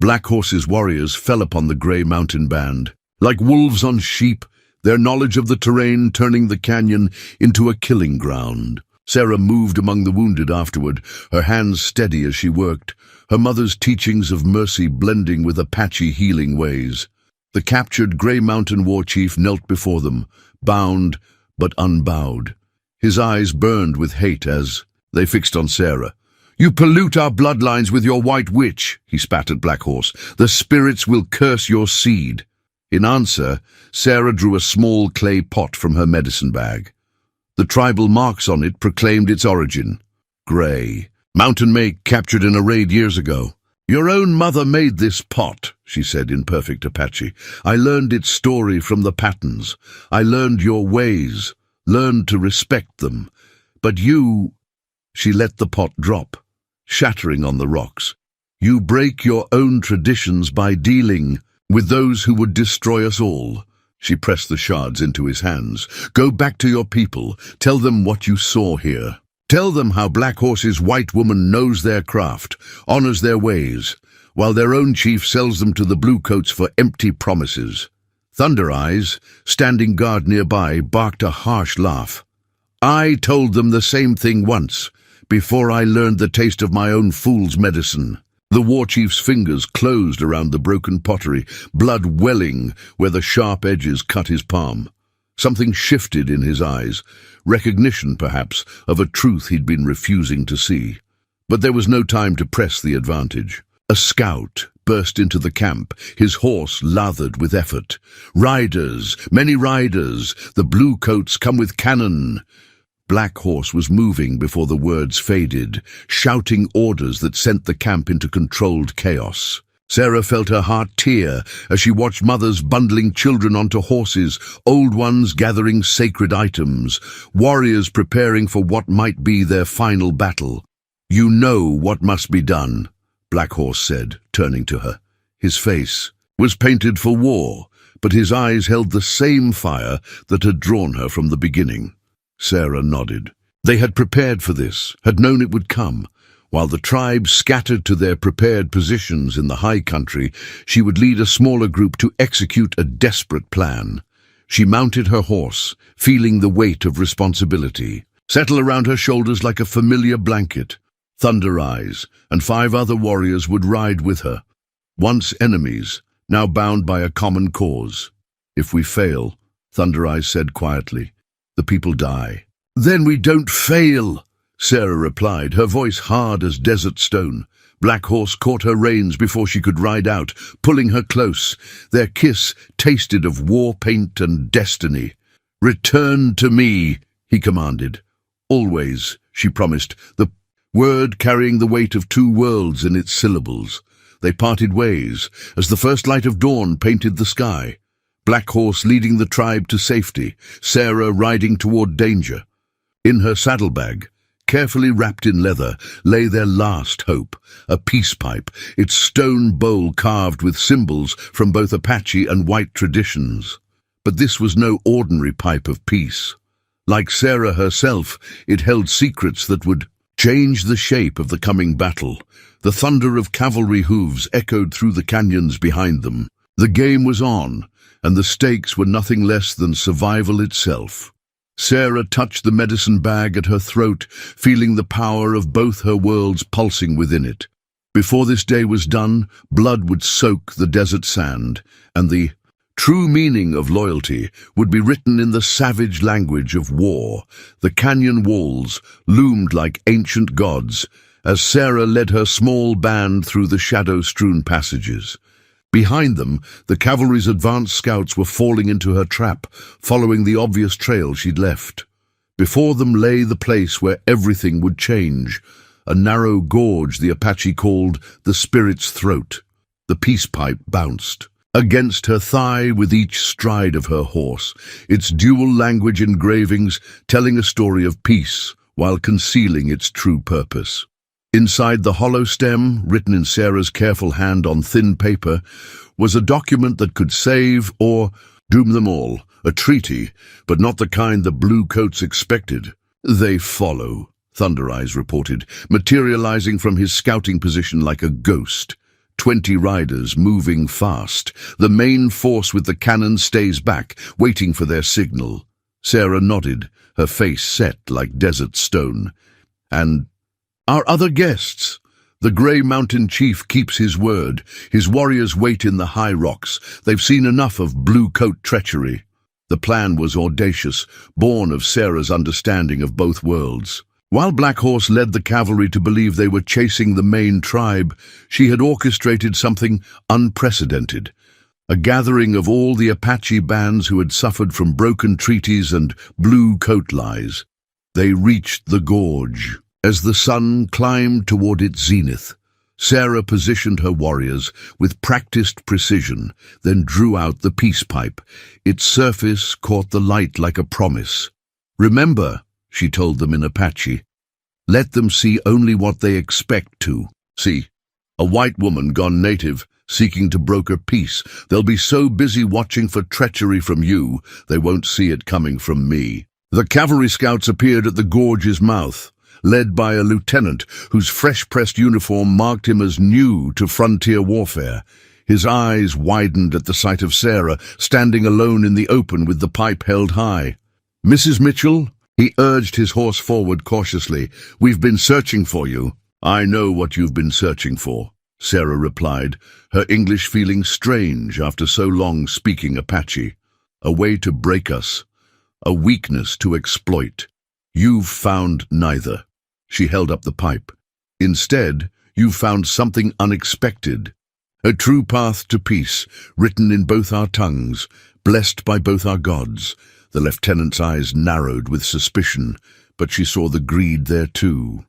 Speaker 1: Black Horse's warriors fell upon the grey mountain band. Like wolves on sheep, their knowledge of the terrain turning the canyon into a killing ground. Sarah moved among the wounded afterward, her hands steady as she worked, her mother's teachings of mercy blending with Apache healing ways. The captured Grey Mountain war chief knelt before them, bound but unbowed. His eyes burned with hate as they fixed on Sarah. "You pollute our bloodlines with your white witch," he spat at Black Horse. "The spirits will curse your seed." In answer, Sarah drew a small clay pot from her medicine bag. The tribal marks on it proclaimed its origin. Grey. Mountain make captured in a raid years ago. "Your own mother made this pot," she said in perfect Apache. "I learned its story from the patterns. I learned your ways, learned to respect them. But you—" She let the pot drop, shattering on the rocks. "You break your own traditions by dealing with those who would destroy us all." She pressed the shards into his hands. "Go back to your people. Tell them what you saw here. Tell them how Black Horse's white woman knows their craft, honors their ways, while their own chief sells them to the bluecoats for empty promises." Thunder Eyes, standing guard nearby, barked a harsh laugh. "I told them the same thing once, before I learned the taste of my own fool's medicine. The war chief's fingers closed around the broken pottery, blood welling where the sharp edges cut his palm. Something shifted in his eyes, recognition, perhaps, of a truth he'd been refusing to see. But there was no time to press the advantage. A scout burst into the camp, his horse lathered with effort. "Riders, many riders, the blue coats come with cannon." Black Horse was moving before the words faded, shouting orders that sent the camp into controlled chaos. Sarah felt her heart tear as she watched mothers bundling children onto horses, old ones gathering sacred items, warriors preparing for what might be their final battle. "You know what must be done," Black Horse said, turning to her. His face was painted for war, but his eyes held the same fire that had drawn her from the beginning. Sarah nodded. They had prepared for this, had known it would come. While the tribe scattered to their prepared positions in the high country, she would lead a smaller group to execute a desperate plan. She mounted her horse, feeling the weight of responsibility, settle around her shoulders like a familiar blanket. Thunder Eyes and 5 other warriors would ride with her, once enemies, now bound by a common cause. "If we fail," Thunder Eyes said quietly, "the people die." "Then we don't fail," Sarah replied, her voice hard as desert stone. Black Horse caught her reins before she could ride out, pulling her close. Their kiss tasted of war paint and destiny. "Return to me," he commanded. "Always," she promised, the word carrying the weight of 2 worlds in its syllables. They parted ways as the first light of dawn painted the sky. Black Horse leading the tribe to safety, Sarah riding toward danger. In her saddlebag, carefully wrapped in leather, lay their last hope, a peace pipe, its stone bowl carved with symbols from both Apache and white traditions. But this was no ordinary pipe of peace. Like Sarah herself, it held secrets that would change the shape of the coming battle. The thunder of cavalry hooves echoed through the canyons behind them. The game was on, and the stakes were nothing less than survival itself. Sarah touched the medicine bag at her throat, feeling the power of both her worlds pulsing within it. Before this day was done, blood would soak the desert sand, and the true meaning of loyalty would be written in the savage language of war. The canyon walls loomed like ancient gods as Sarah led her small band through the shadow-strewn passages. Behind them, the cavalry's advanced scouts were falling into her trap, following the obvious trail she'd left. Before them lay the place where everything would change, a narrow gorge the Apache called the Spirit's Throat. The peace pipe bounced against her thigh with each stride of her horse, its dual language engravings telling a story of peace while concealing its true purpose. Inside the hollow stem, written in Sarah's careful hand on thin paper, was a document that could save or doom them all, a treaty, but not the kind the blue coats expected. "They follow," Thunder Eyes reported, materializing from his scouting position like a ghost. 20 riders moving fast. The main force with the cannon stays back, waiting for their signal. Sarah nodded, her face set like desert stone. "And our other guests?" "The Grey Mountain Chief keeps his word. His warriors wait in the high rocks. They've seen enough of blue coat treachery." The plan was audacious, born of Sarah's understanding of both worlds. While Black Horse led the cavalry to believe they were chasing the main tribe, she had orchestrated something unprecedented. A gathering of all the Apache bands who had suffered from broken treaties and blue coat lies. They reached the gorge. As the sun climbed toward its zenith, Sarah positioned her warriors with practiced precision, then drew out the peace pipe. Its surface caught the light like a promise. "Remember," she told them in Apache, "let them see only what they expect to see. A white woman gone native, seeking to broker peace. They'll be so busy watching for treachery from you, they won't see it coming from me." The cavalry scouts appeared at the gorge's mouth, led by a lieutenant whose fresh-pressed uniform marked him as new to frontier warfare. His eyes widened at the sight of Sarah, standing alone in the open with the pipe held high. "Mrs. Mitchell?" He urged his horse forward cautiously. "We've been searching for you." "I know what you've been searching for," Sarah replied, her English feeling strange after so long speaking Apache. A way to break us, a weakness to exploit. You've found neither. She held up the pipe. Instead, you've found something unexpected. A true path to peace, written in both our tongues, blessed by both our gods. The lieutenant's eyes narrowed with suspicion, but she saw the greed there too.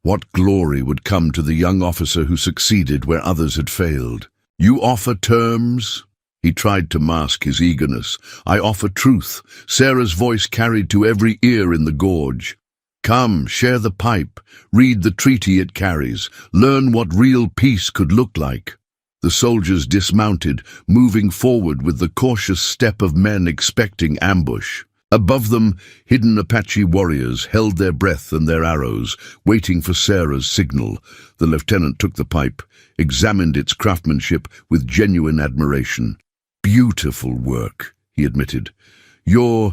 Speaker 1: What glory would come to the young officer who succeeded where others had failed? You offer terms? He tried to mask his eagerness. I offer truth. Sarah's voice carried to every ear in the gorge. Come, share the pipe. Read the treaty it carries. Learn what real peace could look like. The soldiers dismounted, moving forward with the cautious step of men expecting ambush. Above them, hidden Apache warriors held their breath and their arrows, waiting for Sarah's signal. The lieutenant took the pipe, examined its craftsmanship with genuine admiration. Beautiful work, he admitted. Your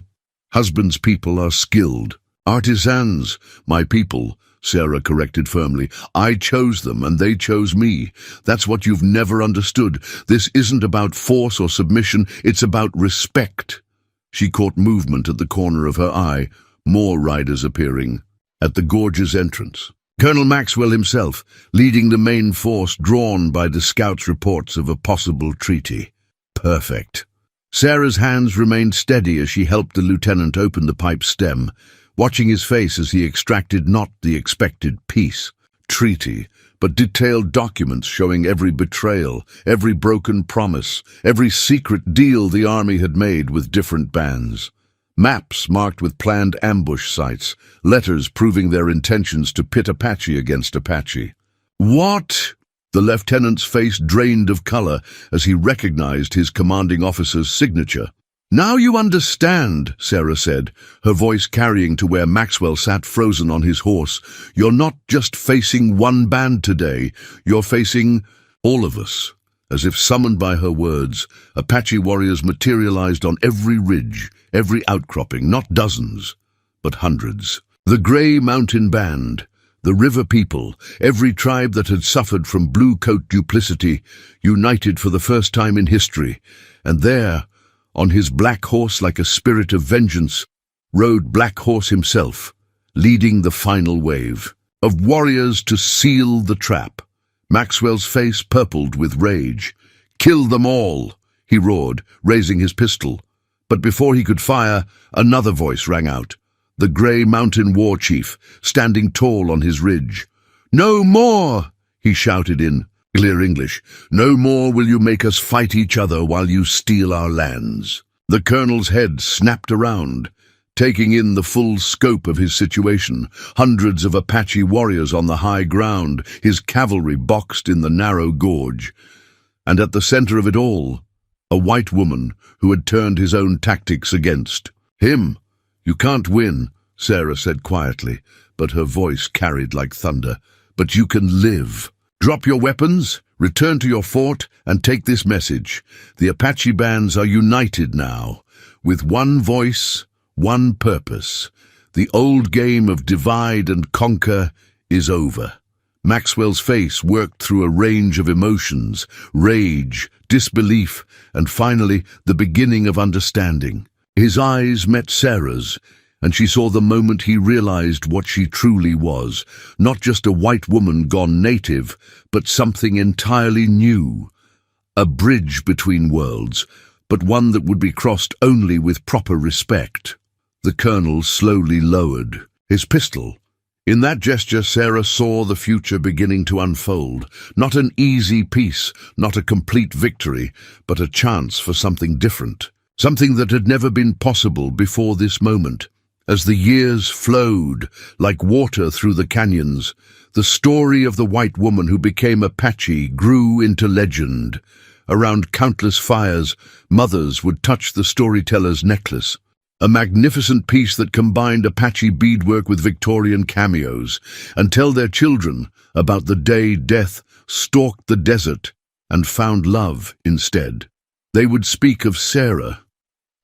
Speaker 1: husband's people are skilled. Artisans, my people, Sarah corrected firmly. I chose them and they chose me. That's what you've never understood. This isn't about force or submission, it's about respect. She caught movement at the corner of her eye, more riders appearing. At the gorge's entrance, Colonel Maxwell himself, leading the main force drawn by the scouts' reports of a possible treaty. Perfect. Sarah's hands remained steady as she helped the lieutenant open the pipe's stem, watching his face as he extracted not the expected peace, treaty, but detailed documents showing every betrayal, every broken promise, every secret deal the army had made with different bands. Maps marked with planned ambush sites, letters proving their intentions to pit Apache against Apache. What? The lieutenant's face drained of color as he recognized his commanding officer's signature. Now you understand, Sarah said, her voice carrying to where Maxwell sat frozen on his horse. You're not just facing one band today, you're facing all of us. As if summoned by her words, Apache warriors materialized on every ridge, every outcropping, not dozens, but hundreds. The Grey Mountain Band, the River People, every tribe that had suffered from blue coat duplicity, united for the first time in history. And there, on his black horse like a spirit of vengeance, rode Black Horse himself, leading the final wave of warriors to seal the trap. Maxwell's face purpled with rage. Kill them all, he roared, raising his pistol. But before he could fire, another voice rang out. The Grey Mountain war chief, standing tall on his ridge. No more, he shouted in clear English. No more will you make us fight each other while you steal our lands. The colonel's head snapped around, taking in the full scope of his situation. Hundreds of Apache warriors on the high ground, his cavalry boxed in the narrow gorge. And at the center of it all, a white woman who had turned his own tactics against him. You can't win, Sarah said quietly, but her voice carried like thunder. But you can live. Drop your weapons, return to your fort, and take this message. The Apache bands are united now, with one voice, one purpose. The old game of divide and conquer is over. Maxwell's face worked through a range of emotions, rage, disbelief, and finally the beginning of understanding. His eyes met Sarah's, and she saw the moment he realized what she truly was, not just a white woman gone native, but something entirely new. A bridge between worlds, but one that would be crossed only with proper respect. The colonel slowly lowered his pistol. In that gesture, Sarah saw the future beginning to unfold. Not an easy peace, not a complete victory, but a chance for something different. Something that had never been possible before this moment. As the years flowed like water through the canyons, the story of the white woman who became Apache grew into legend. Around countless fires, mothers would touch the storyteller's necklace. A magnificent piece that combined Apache beadwork with Victorian cameos, and tell their children about the day death stalked the desert and found love instead. They would speak of Sarah,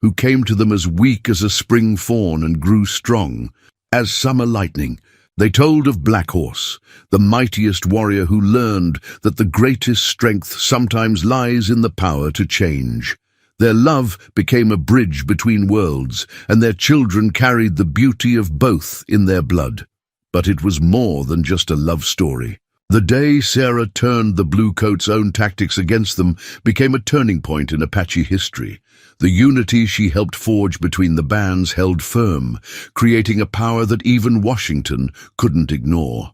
Speaker 1: who came to them as weak as a spring fawn and grew strong as summer lightning, They told of Black Horse, the mightiest warrior who learned that the greatest strength sometimes lies in the power to change. Their love became a bridge between worlds, and their children carried the beauty of both in their blood. But it was more than just a love story. The day Sarah turned the Bluecoats' own tactics against them became a turning point in Apache history. The unity she helped forge between the bands held firm, creating a power that even Washington couldn't ignore.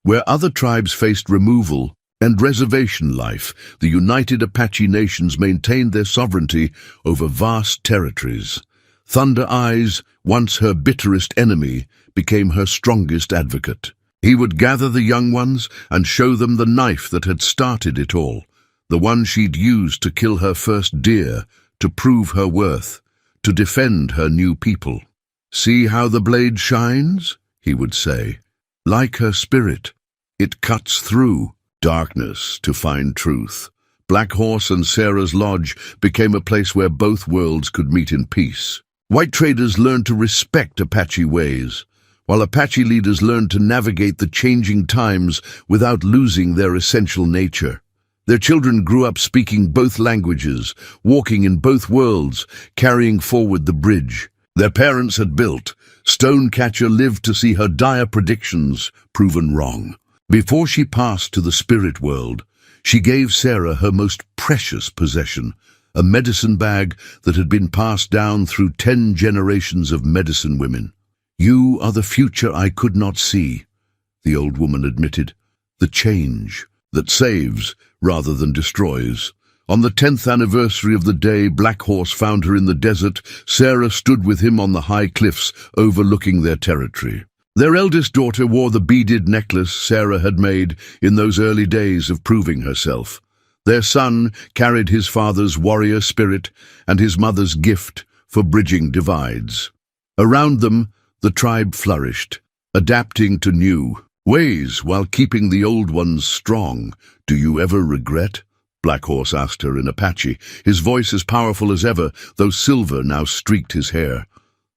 Speaker 1: Where other tribes faced removal and reservation life, the united Apache nations maintained their sovereignty over vast territories. Thunder Eyes, once her bitterest enemy, became her strongest advocate. He would gather the young ones and show them the knife that had started it all, the one she'd used to kill her first deer, to prove her worth, to defend her new people. "See how the blade shines?" he would say. "Like her spirit, it cuts through darkness to find truth." Black Horse and Sarah's Lodge became a place where both worlds could meet in peace. White traders learned to respect Apache ways, while Apache leaders learned to navigate the changing times without losing their essential nature. Their children grew up speaking both languages, walking in both worlds, carrying forward the bridge their parents had built. Stonecatcher lived to see her dire predictions proven wrong. Before she passed to the spirit world, she gave Sarah her most precious possession, a medicine bag that had been passed down through 10 generations of medicine women. "You are the future I could not see," the old woman admitted. "The change that saves rather than destroys." On the 10th anniversary of the day Black Horse found her in the desert, Sarah stood with him on the high cliffs overlooking their territory. Their eldest daughter wore the beaded necklace Sarah had made in those early days of proving herself. Their son carried his father's warrior spirit and his mother's gift for bridging divides. Around them, the tribe flourished, adapting to new ways while keeping the old ones strong. "Do you ever regret?" Black Horse asked her in Apache, his voice as powerful as ever, though silver now streaked his hair.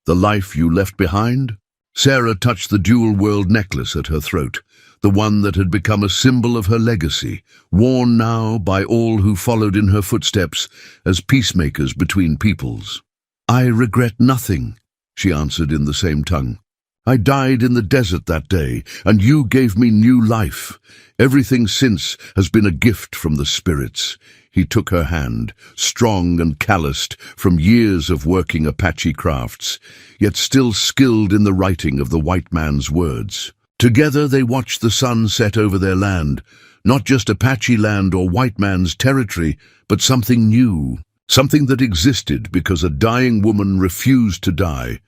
Speaker 1: "The life you left behind?" Sarah touched the dual-world necklace at her throat, the one that had become a symbol of her legacy, worn now by all who followed in her footsteps as peacemakers between peoples. "I regret nothing," she answered in the same tongue. "I died in the desert that day, and you gave me new life. Everything since has been a gift from the spirits." He took her hand, strong and calloused from years of working Apache crafts, yet still skilled in the writing of the white man's words. Together they watched the sun set over their land, not just Apache land or white man's territory, but something new, something that existed because a dying woman refused to die,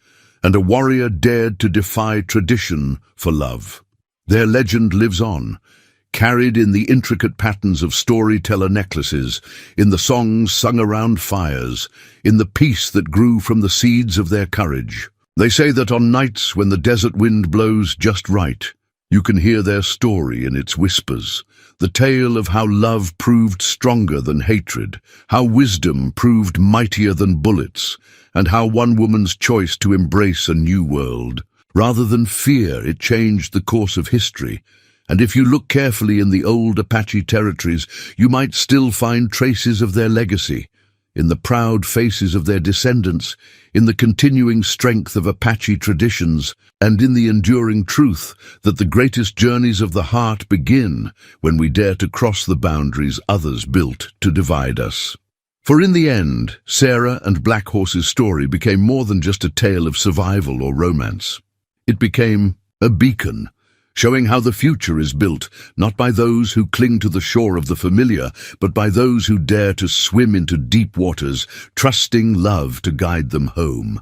Speaker 1: and a warrior dared to defy tradition for love. Their legend lives on, carried in the intricate patterns of storyteller necklaces, in the songs sung around fires, in the peace that grew from the seeds of their courage. They say that on nights when the desert wind blows just right, you can hear their story in its whispers, the tale of how love proved stronger than hatred, how wisdom proved mightier than bullets, and how one woman's choice to embrace a new world, rather than fear, it changed the course of history. And if you look carefully in the old Apache territories, you might still find traces of their legacy, in the proud faces of their descendants, in the continuing strength of Apache traditions, and in the enduring truth that the greatest journeys of the heart begin when we dare to cross the boundaries others built to divide us. For in the end, Sarah and Black Horse's story became more than just a tale of survival or romance. It became a beacon, showing how the future is built, not by those who cling to the shore of the familiar, but by those who dare to swim into deep waters, trusting love to guide them home.